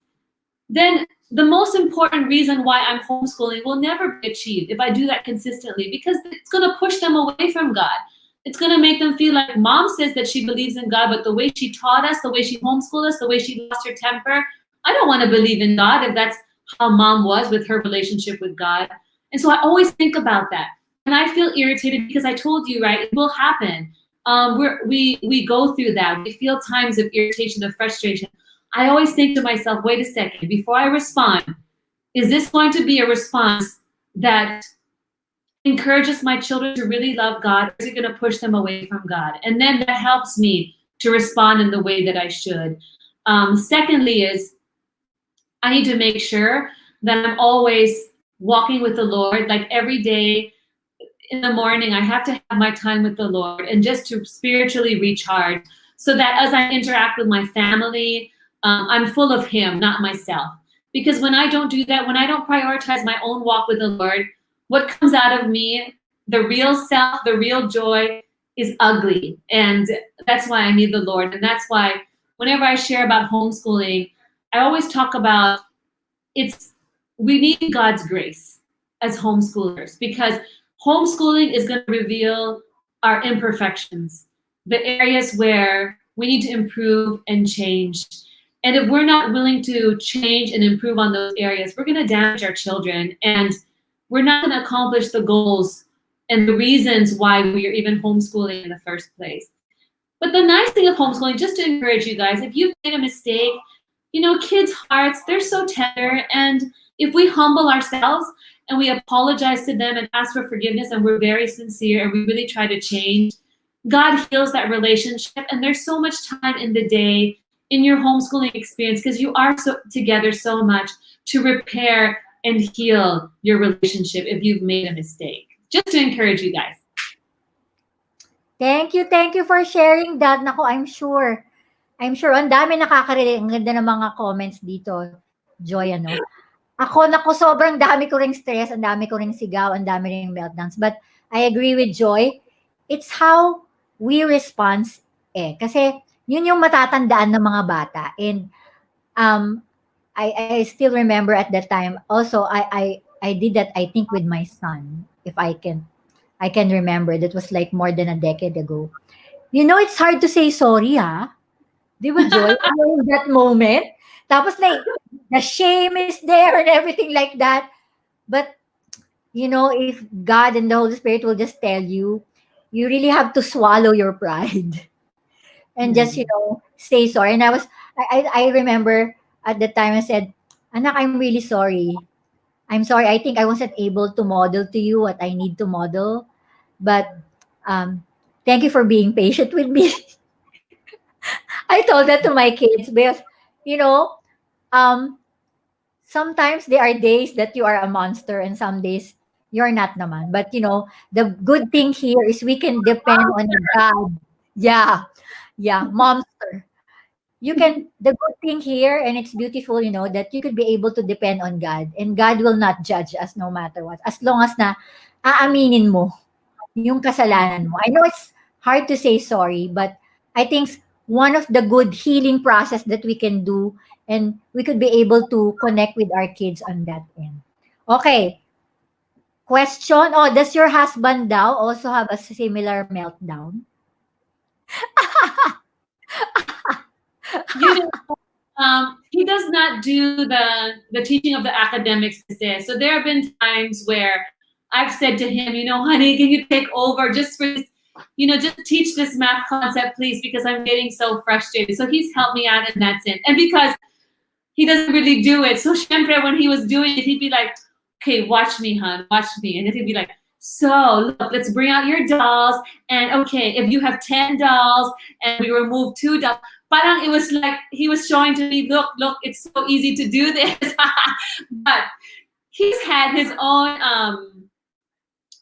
then the most important reason why I'm homeschooling will never be achieved if I do that consistently, because it's gonna push them away from God. It's gonna make them feel like mom says that she believes in God, but the way she taught us, the way she homeschooled us, the way she lost her temper, I don't wanna believe in God if that's how mom was with her relationship with God. And so I always think about that. And I feel irritated because I told you, right, it will happen. We go through that. We feel times of irritation, of frustration. I always think to myself, wait a second, before I respond, is this going to be a response that encourages my children to really love God, or is it going to push them away from God? And then that helps me to respond in the way that I should. Secondly is, I need to make sure that I'm always walking with the Lord. Like every day in the morning, I have to have my time with the Lord, and just to spiritually recharge, so that as I interact with my family, I'm full of Him, not myself. Because when I don't do that, when I don't prioritize my own walk with the Lord, what comes out of me, the real self, the real joy, is ugly. And that's why I need the Lord. And that's why whenever I share about homeschooling, I always talk about we need God's grace as homeschoolers, because homeschooling is going to reveal our imperfections, the areas where we need to improve and change. And if we're not willing to change and improve on those areas, we're going to damage our children, and we're not going to accomplish the goals and the reasons why we are even homeschooling in the first place. But the nice thing of homeschooling, just to encourage you guys, if you've made a mistake, you know, kids' hearts, they're so tender. And if we humble ourselves and we apologize to them and ask for forgiveness, and we're very sincere and we really try to change, God heals that relationship. And there's so much time in the day in your homeschooling experience, because you are together so much, to repair and heal your relationship if you've made a mistake. Just to encourage you guys. Thank you for sharing that. Nako, I'm sure ang dami nakaka-relate. Ang ganda ng mga comments dito, Joy, ano. Ako, sobrang dami ko ring stress, ang dami ko ring sigaw, ang dami ring meltdowns. But I agree with Joy. It's how we respond Kasi yun yung matatandaan ng mga bata. And I still remember at that time. Also, I did that, I think, with my son. If I can remember. That was like more than a decade ago. You know, it's hard to say sorry, ha? Di ba, Joy? In that moment. Tapos the shame is there and everything like that. But, you know, if God and the Holy Spirit will just tell you, you really have to swallow your pride. And just, you know, say sorry. And I remember at the time I said, Anak, I'm really sorry. I'm sorry. I think I wasn't able to model to you what I need to model. But thank you for being patient with me. I told that to my kids because, you know, sometimes there are days that you are a monster and some days you're not naman. But, you know, the good thing here is we can depend on God. Yeah, monster. The good thing here, and it's beautiful, you know, that you could be able to depend on God, and God will not judge us no matter what. As long as na aaminin mo yung kasalanan mo. I know it's hard to say sorry, but I think one of the good healing process that we can do, and we could be able to connect with our kids on that end. Okay. Question. Oh, does your husband now also have a similar meltdown? You know, He does not do the teaching of the academics per se. So there have been times where I've said to him, honey, can you take over just for this, just teach this math concept, please, because I'm getting so frustrated. So he's helped me out in that sense. And because he doesn't really do it, so siempre when he was doing it, he'd be like, okay, watch me, hon, watch me. And then he'd be like, so look, let's bring out your dolls. And okay, if you have 10 dolls and we remove 2 dolls, parang it was like he was showing to me, look, it's so easy to do this. But he's had his own,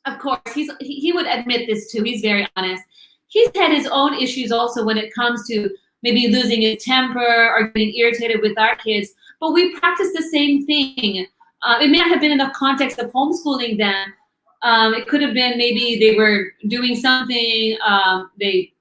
of course, he would admit this too. He's very honest. He's had his own issues also when it comes to maybe losing his temper or getting irritated with our kids. But we practice the same thing. It may not have been in the context of homeschooling them. It could have been maybe they were doing something, they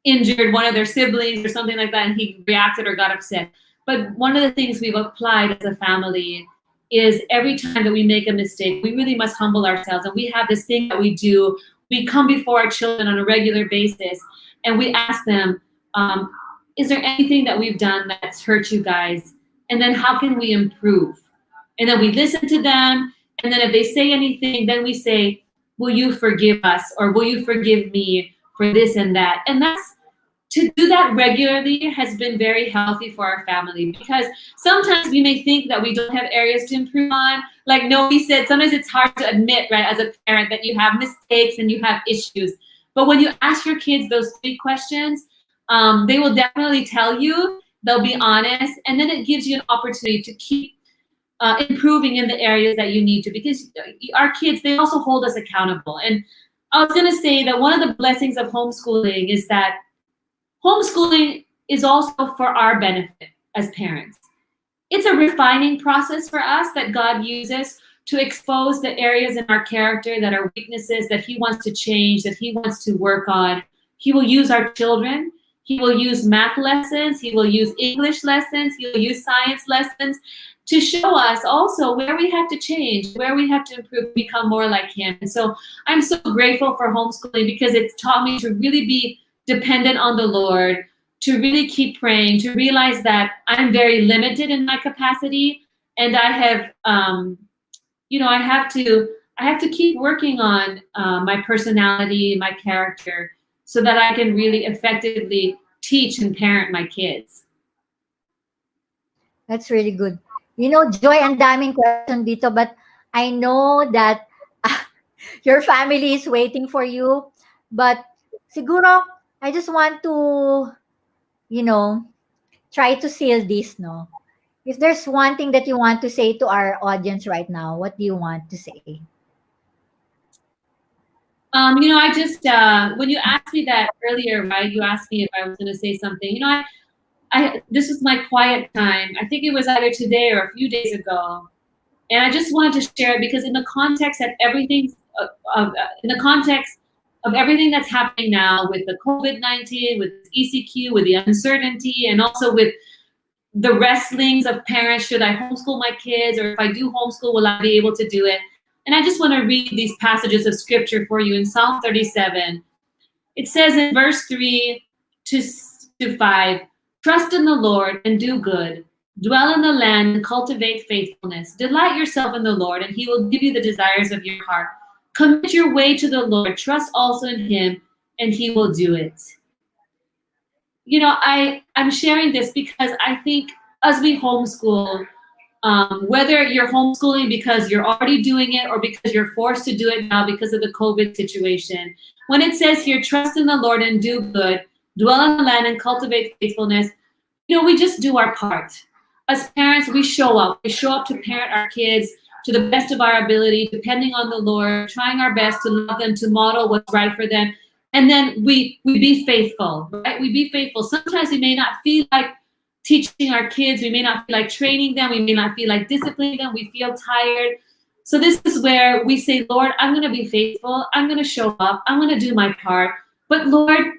injured one of their siblings or something like that, and he reacted or got upset. But one of the things we've applied as a family is every time that we make a mistake, we really must humble ourselves. And we have this thing that we do. We come before our children on a regular basis, and we ask them, is there anything that we've done that's hurt you guys? And then how can we improve? And then we listen to them. And then if they say anything, then we say, will you forgive us? Or will you forgive me for this and that? And to do that regularly has been very healthy for our family, because sometimes we may think that we don't have areas to improve on. Like Noe said, sometimes it's hard to admit, right, as a parent, that you have mistakes and you have issues. But when you ask your kids those 3 questions, they will definitely tell you. They'll be honest, and then it gives you an opportunity to keep improving in the areas that you need to, because our kids, they also hold us accountable. And I was going to say that one of the blessings of homeschooling is that homeschooling is also for our benefit as parents. It's a refining process for us that God uses to expose the areas in our character that are weaknesses, that he wants to change, that he wants to work on. He will use our children. He will use math lessons. He will use English lessons. He will use science lessons to show us also where we have to change, where we have to improve, become more like him. And so I'm so grateful for homeschooling, because it's taught me to really be dependent on the Lord, to really keep praying, to realize that I'm very limited in my capacity, and I have, I have to keep working on my personality, my character, so that I can really effectively teach and parent my kids. That's really good. Joy, ang daming question dito, but I know that your family is waiting for you. But siguro, I just want to, try to seal this, no? If there's one thing that you want to say to our audience right now, what do you want to say? I just, when you asked me that earlier, right, you asked me if I was going to say something. This was my quiet time. I think it was either today or a few days ago. And I just wanted to share it because in the context of everything, of everything that's happening now with the COVID-19, with ECQ, with the uncertainty, and also with the wrestlings of parents, should I homeschool my kids, or if I do homeschool, will I be able to do it? And I just want to read these passages of scripture for you in Psalm 37. It says in verse 3 to 5, trust in the Lord and do good. Dwell in the land and cultivate faithfulness. Delight yourself in the Lord, and he will give you the desires of your heart. Commit your way to the Lord. Trust also in him, and he will do it. I'm sharing this because I think as we homeschool, whether you're homeschooling because you're already doing it or because you're forced to do it now because of the COVID situation, when it says here, trust in the Lord and do good, dwell in the land and cultivate faithfulness, we just do our part. As parents, we show up. We show up to parent our kids to the best of our ability, depending on the Lord, trying our best to love them, to model what's right for them. And then we be faithful, right? We be faithful. Sometimes we may not feel like teaching our kids. We may not feel like training them. We may not feel like disciplining them. We feel tired. So this is where we say, Lord, I'm going to be faithful. I'm going to show up. I'm going to do my part. But Lord,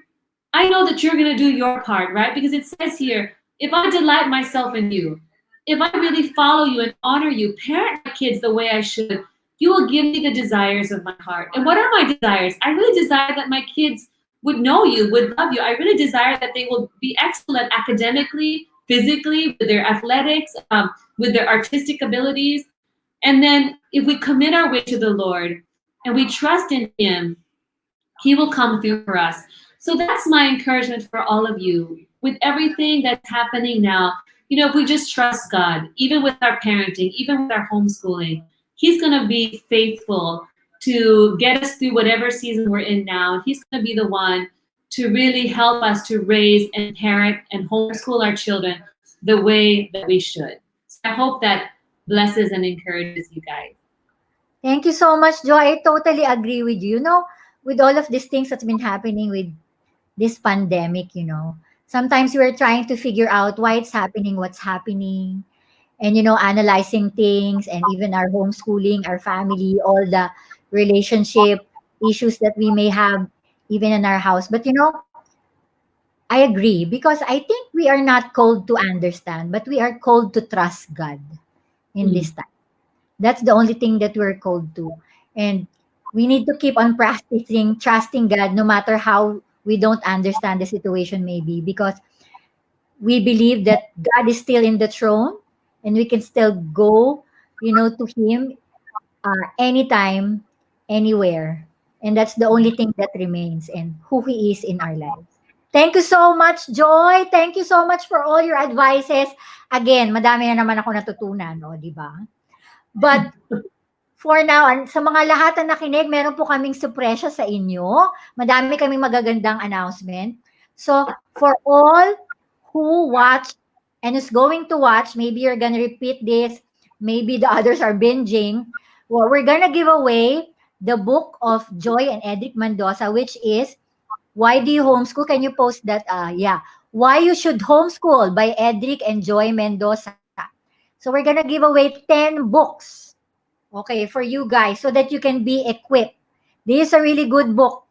I know that you're going to do your part, right? Because it says here, if I delight myself in you, if I really follow you and honor you, parent my kids the way I should, you will give me the desires of my heart. And what are my desires? I really desire that my kids would know you, would love you. I really desire that they will be excellent academically, physically, with their athletics, with their artistic abilities. And then if we commit our way to the Lord and we trust in Him, He will come through for us. So that's my encouragement for all of you. With everything that's happening now, if we just trust God, even with our parenting, even with our homeschooling, He's going to be faithful to get us through whatever season we're in now. And He's going to be the one to really help us to raise and parent and homeschool our children the way that we should. So I hope that blesses and encourages you guys. Thank you so much, Joy. I totally agree with you. With all of these things that's been happening with this pandemic, sometimes we're trying to figure out why it's happening, what's happening, and, analyzing things, and even our homeschooling, our family, all the relationship issues that we may have even in our house. But, I agree, because I think we are not called to understand, but we are called to trust God in this time. That's the only thing that we're called to. And we need to keep on practicing trusting God no matter how we don't understand the situation maybe, because we believe that God is still in the throne and we can still go, to Him anytime, anywhere. And that's the only thing that remains, and who He is in our lives. Thank you so much, Joy. Thank you so much for all your advices. Again, madami na naman ako natutunan, di ba? But for now, sa mga lahat na nakinig, meron po kaming surpresa sa inyo. Madami kaming magagandang announcement. So, for all who watch and is going to watch, maybe you're gonna repeat this, maybe the others are binging. Well, we're gonna give away the book of Joy and Edric Mendoza, which is Why Do You Homeschool? Can you post that? Yeah. Why You Should Homeschool by Edric and Joy Mendoza. So we're gonna give away 10 books, okay, for you guys, so that you can be equipped. This is a really good book,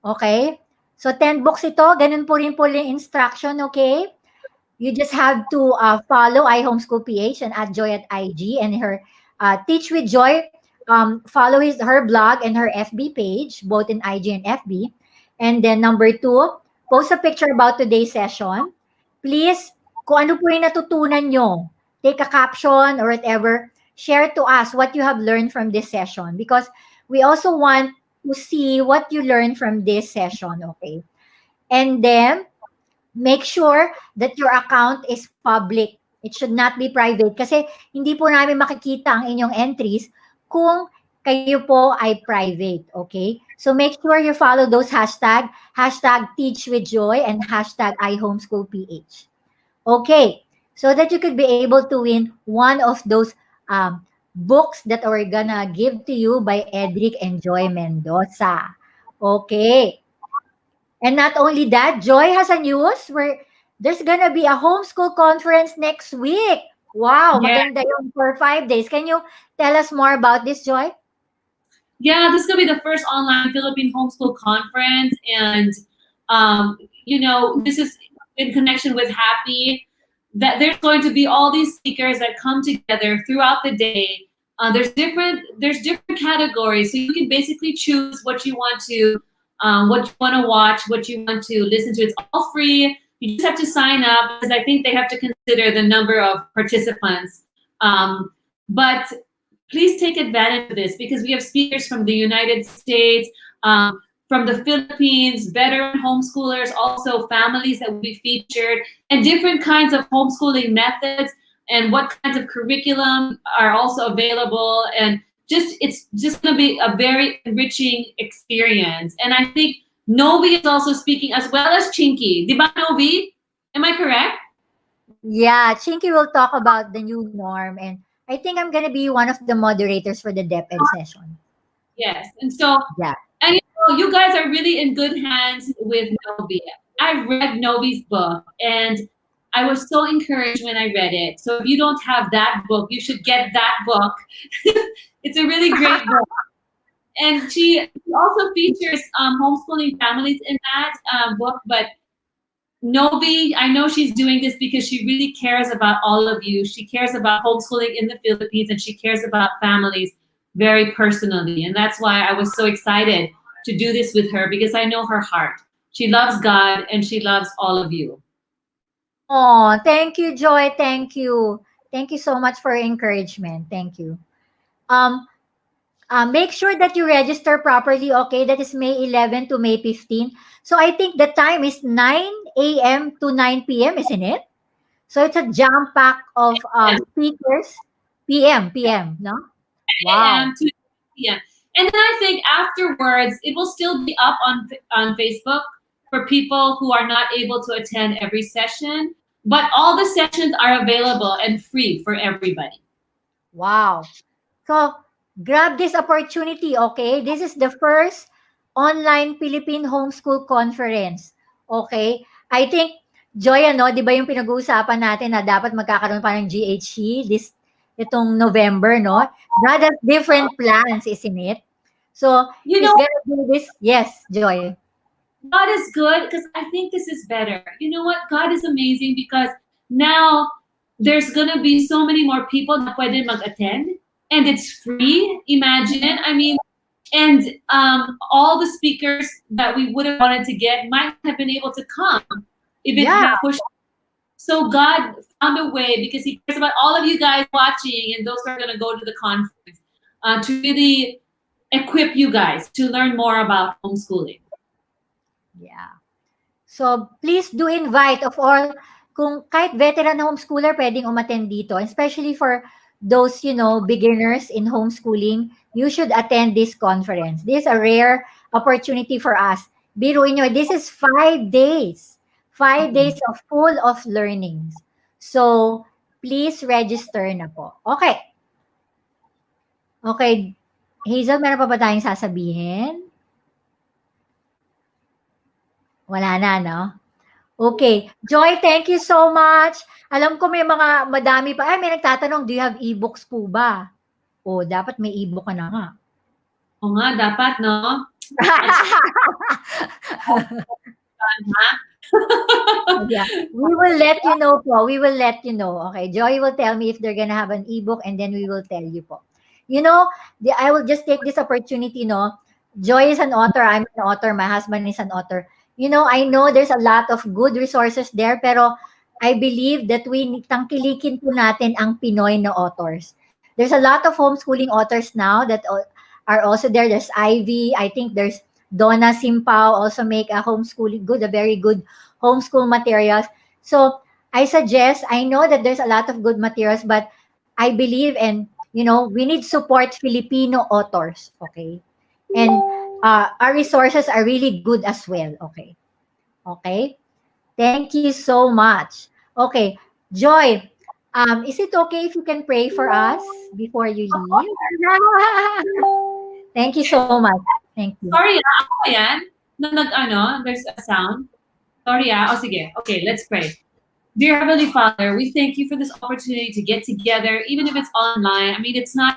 okay? So 10 books ito, ganun po rin po yung instruction, okay? You just have to follow IHOMESCHOOLPH and at Joy at IG, and her Teach with Joy. Follow her blog and her FB page, both in IG and FB. And then number 2, post a picture about today's session. Please, kung ano po yung natutunan nyo, take a caption or whatever, share to us what you have learned from this session, because we also want to see what you learned from this session, okay? And then, make sure that your account is public. It should not be private, kasi hindi po namin makikita ang inyong entries kung kayo po ay private, okay? So make sure you follow those hashtag Teach with Joy and hashtag IHOMESCHOOLPH. Okay, so that you could be able to win one of those books that we're gonna give to you by Edric and Joy Mendoza. Okay. And not only that, Joy has a news where there's gonna be a homeschool conference next week. Wow, maganda yun for 5 days. Can you tell us more about this, Joy? Yeah, this is going to be the first online Philippine homeschool conference. And, this is in connection with Happy, that there's going to be all these speakers that come together throughout the day. There's different categories. So you can basically choose what you want to watch, what you want to listen to. It's all free. You just have to sign up, because I think they have to consider the number of participants. But please take advantage of this, because we have speakers from the United States, from the Philippines, veteran homeschoolers, also families that will be featured, and different kinds of homeschooling methods, and what kinds of curriculum are also available. And it's just going to be a very enriching experience. And I think Novi is also speaking, as well as Chinky. Diba, Novi? Am I correct? Yeah, Chinky will talk about the new norm, and I think I'm going to be one of the moderators for the DepEd session. Yes. And so, yeah. And you guys are really in good hands with Novi. I read Novi's book, and I was so encouraged when I read it. So if you don't have that book, you should get that book. It's a really great book. And she also features homeschooling families in that book. But Novi, I know she's doing this because she really cares about all of you. She cares about homeschooling in the Philippines, and she cares about families very personally. And that's why I was so excited to do this with her, because I know her heart. She loves God and she loves all of you. Oh, thank you, Joy. Thank you. Thank you so much for encouragement. Thank you. Um, make sure that you register properly, okay? That is May 11 to May 15. So I think the time is 9 a.m. to 9 p.m., isn't it? So it's a jam pack of speakers. PM, no? Wow. A.m. to 2 p.m. And then I think afterwards it will still be up on Facebook for people who are not able to attend every session. But all the sessions are available and free for everybody. Wow. So grab this opportunity, okay? This is the first online Philippine Homeschool Conference. Okay? I think, Joy, ano, di ba yung pinag-uusapan natin na dapat magkakaroon pa ng GHC itong November, no? God has different plans, isn't it? So, You he's know, gonna do this. Yes, Joy. God is good because I think this is better. You know what? God is amazing because now there's gonna be so many more people na pwede mag-attend and it's free. Imagine, I mean, and all the speakers that we would have wanted to get might have been able to come if it Yeah. had pushed. So God found a way because He cares about all of you guys watching and those who are going to go to the conference to really equip you guys to learn more about homeschooling. Yeah. So, please do invite of all, kung kahit veteran homeschooler pwedeng umattend dito, especially for those, beginners in homeschooling, you should attend this conference. This is a rare opportunity for us. Biruin nyo, this is 5 days. 5 days of full of learnings. So, please register na po. Okay. Okay. Hazel, meron pa ba tayong sasabihin? Wala na, no? Okay. Joy, thank you so much. Alam ko may mga madami pa. Ay, may nagtatanong, do you have e-books po ba? O, dapat may e-book ka na nga. O nga, dapat, no? Yeah. We will let you know po. We will let you know. Okay. Joy will tell me if they're gonna have an e-book and then we will tell you po. I will just take this opportunity, no? Joy is an author. I'm an author. My husband is an author. I know there's a lot of good resources there, pero I believe that tangkilikin po natin ang Pinoy na authors. There's a lot of homeschooling authors now that are also there. There's Ivy. I think there's Donna Simpao also make a very good homeschool materials. So I suggest, I know that there's a lot of good materials, but I believe we need support Filipino authors, okay? And our resources are really good as well, okay? Okay? Thank you so much. Okay, Joy, is it okay if you can pray for us before you leave? Thank you so much. Thank you. Sorry, ako yan. There's a sound. Sorry, sige. Okay, let's pray. Dear Heavenly Father, we thank you for this opportunity to get together, even if it's online. I mean, it's not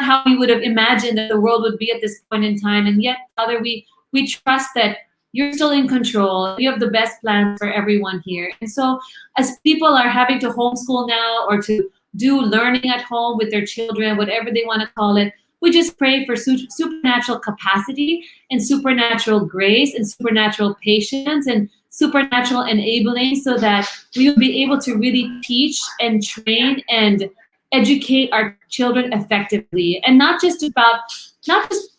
how we would have imagined that the world would be at this point in time. And yet, Father, we trust that you're still in control. You have the best plans for everyone here. And so as people are having to homeschool now or to do learning at home with their children, whatever they want to call it, we just pray for supernatural capacity and supernatural grace and supernatural patience and supernatural enabling so that we will be able to really teach and train and educate our children effectively. And not just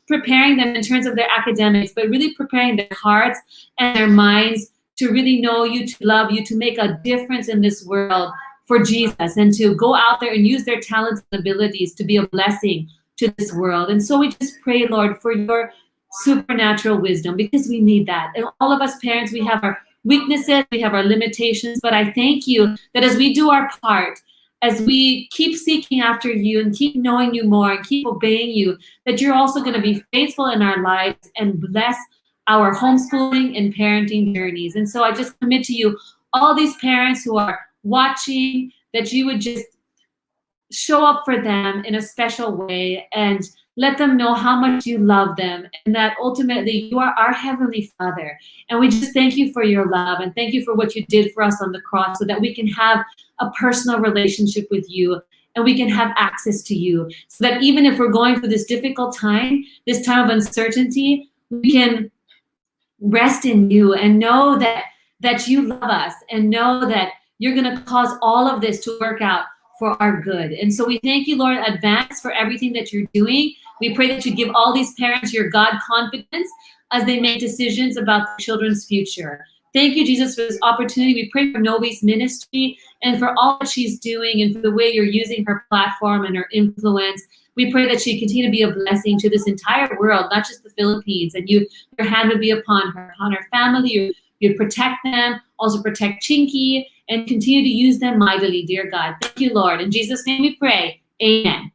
preparing them in terms of their academics, but really preparing their hearts and their minds to really know you, to love you, to make a difference in this world for Jesus and to go out there and use their talents and abilities to be a blessing to this world. And so we just pray, Lord, for your supernatural wisdom because we need that. And all of us parents, we have our weaknesses, we have our limitations, but I thank you that as we do our part, as we keep seeking after you and keep knowing you more and keep obeying you, that you're also going to be faithful in our lives and bless our homeschooling and parenting journeys. And so I just commit to you all these parents who are watching, that you would just show up for them in a special way and let them know how much you love them and that ultimately you are our Heavenly Father. And we just thank you for your love and thank you for what you did for us on the cross so that we can have a personal relationship with you and we can have access to you so that even if we're going through this difficult time, this time of uncertainty, we can rest in you and know that you love us and know that you're going to cause all of this to work out for our good. And so we thank you, Lord, in advance for everything that you're doing. We pray that you give all these parents your God confidence as they make decisions about their children's future. Thank you, Jesus, for this opportunity. We pray for Novi's ministry and for all that she's doing and for the way you're using her platform and her influence. We pray that she continue to be a blessing to this entire world, not just the Philippines. And your hand would be upon her family. You protect them, also protect Chinky, and continue to use them mightily, dear God. Thank you, Lord. In Jesus' name we pray. Amen.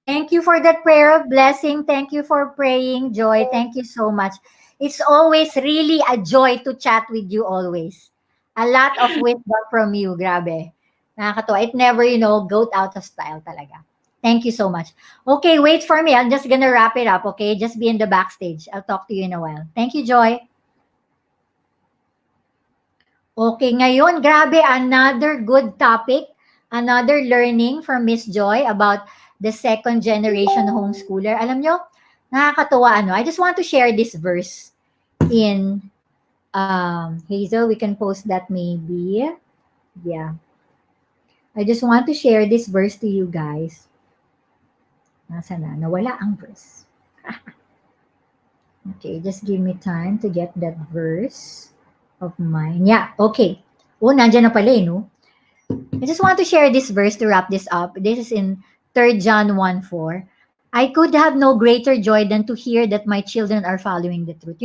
Thank you for that prayer of blessing. Thank you for praying, Joy. Thank you so much. It's always really a joy to chat with you always. A lot of wisdom from you. Grabe. Nakakatawa. It never, goes out of style talaga. Thank you so much. Okay, wait for me. I'm just gonna wrap it up, okay? Just be in the backstage. I'll talk to you in a while. Thank you, Joy. Okay, ngayon, grabe, another good topic, another learning from Miss Joy about the second generation homeschooler. Alam nyo, nakakatuwa, I just want to share this verse in Hazel. We can post that maybe. Yeah. I just want to share this verse to you guys. Nasa na? Nawala ang verse. Okay, just give me time to get that verse of mine. Yeah, okay. Oh, nandyan na pala no? I just want to share this verse to wrap this up. This is in 3 John 1:4. I could have no greater joy than to hear that my children are following the truth.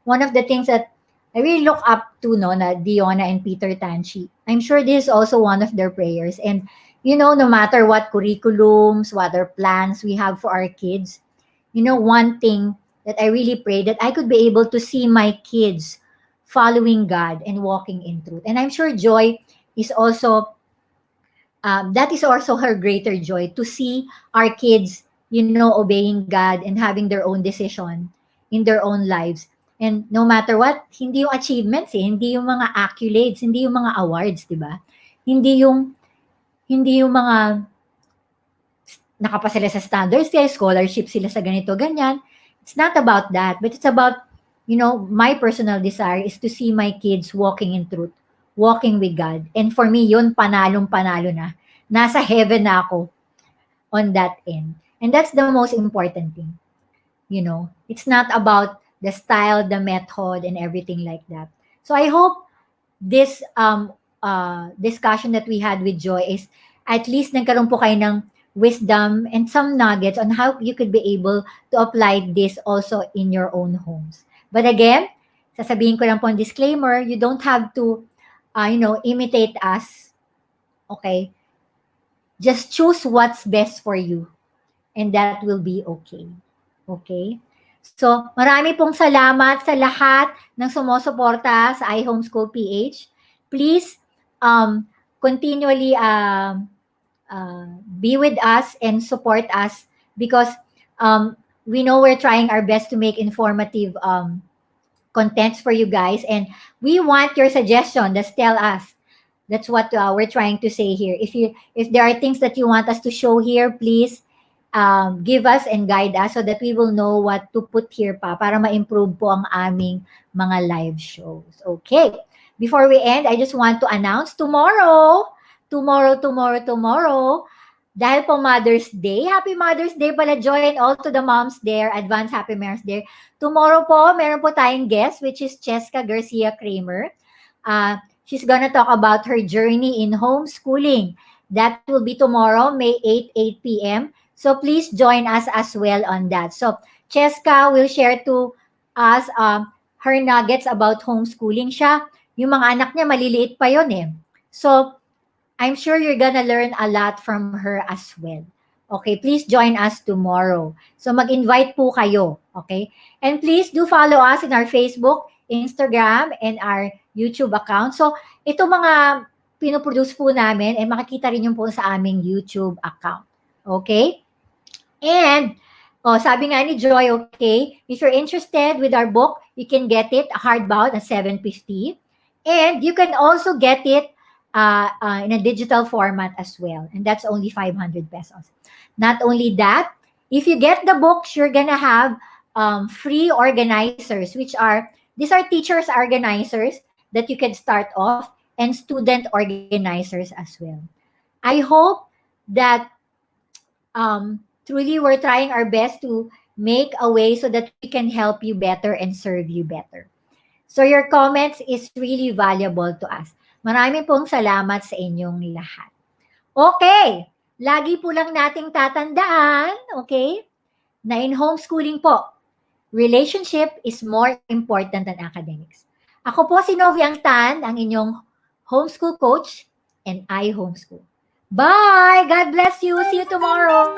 One of the things that I really look up to, na Deona and Peter Tanchi. I'm sure this is also one of their prayers. And, no matter what curriculums, what other plans we have for our kids, one thing that I really pray that I could be able to see my kids following God and walking in truth. And I'm sure Joy is also, that is also her greater joy to see our kids, obeying God and having their own decision in their own lives. And no matter what, hindi yung achievements hindi yung mga accolades, hindi yung mga awards, di ba? Hindi yung mga nakapasa sila sa standards, kaya scholarship sila sa ganito, ganyan. It's not about that, but it's about, my personal desire is to see my kids walking in truth, walking with God. And for me, yun, panalong-panalo na. Nasa heaven na ako on that end. And that's the most important thing. It's not about the style, the method, and everything like that. So I hope this discussion that we had with Joy is at least nagkaroon po kayo ng wisdom and some nuggets on how you could be able to apply this also in your own homes. But again, sasabihin ko lang po ang disclaimer, you don't have to, imitate us. Okay? Just choose what's best for you. And that will be okay. Okay? So, marami pong salamat sa lahat ng sumusuporta sa iHomeschoolPH. Please, continually be with us and support us because we know we're trying our best to make informative contents for you guys. And we want your suggestion. Just tell us. That's what we're trying to say here. If there are things that you want us to show here, please give us and guide us so that we will know what to put here pa para ma-improve po ang aming mga live shows. Okay. Before we end, I just want to announce tomorrow, dahil po Mother's Day, Happy Mother's Day pala, Joy, and all to the moms there, advance Happy Mother's Day. Tomorrow po, meron po tayong guest, which is Cheska Garcia Kramer. She's gonna talk about her journey in homeschooling. That will be tomorrow, May 8 p.m. So please join us as well on that. So Cheska will share to us her nuggets about homeschooling siya. Yung mga anak niya, maliliit pa yun eh. So I'm sure you're gonna learn a lot from her as well. Okay, please join us tomorrow. So mag-invite po kayo, okay? And please do follow us in our Facebook, Instagram, and our YouTube account. So ito mga pinoproduce po namin, makikita rin yung po sa aming YouTube account. Okay? And, sabi nga ni Joy, okay, if you're interested with our book, you can get it hardbound at $7.50. And you can also get it in a digital format as well. And that's only 500 pesos. Not only that, if you get the books, you're gonna have free organizers, these are teachers organizers that you can start off. and student organizers as well. I hope that truly we're trying our best to make a way so that we can help you better and serve you better. So your comments is really valuable to us. Maraming pong salamat sa inyong lahat. Okay, lagi po lang nating tatandaan, okay, na in homeschooling po, relationship is more important than academics. Ako po si Noviang Tan, ang inyong homeschool coach, and I homeschool. Bye! God bless you! See you tomorrow!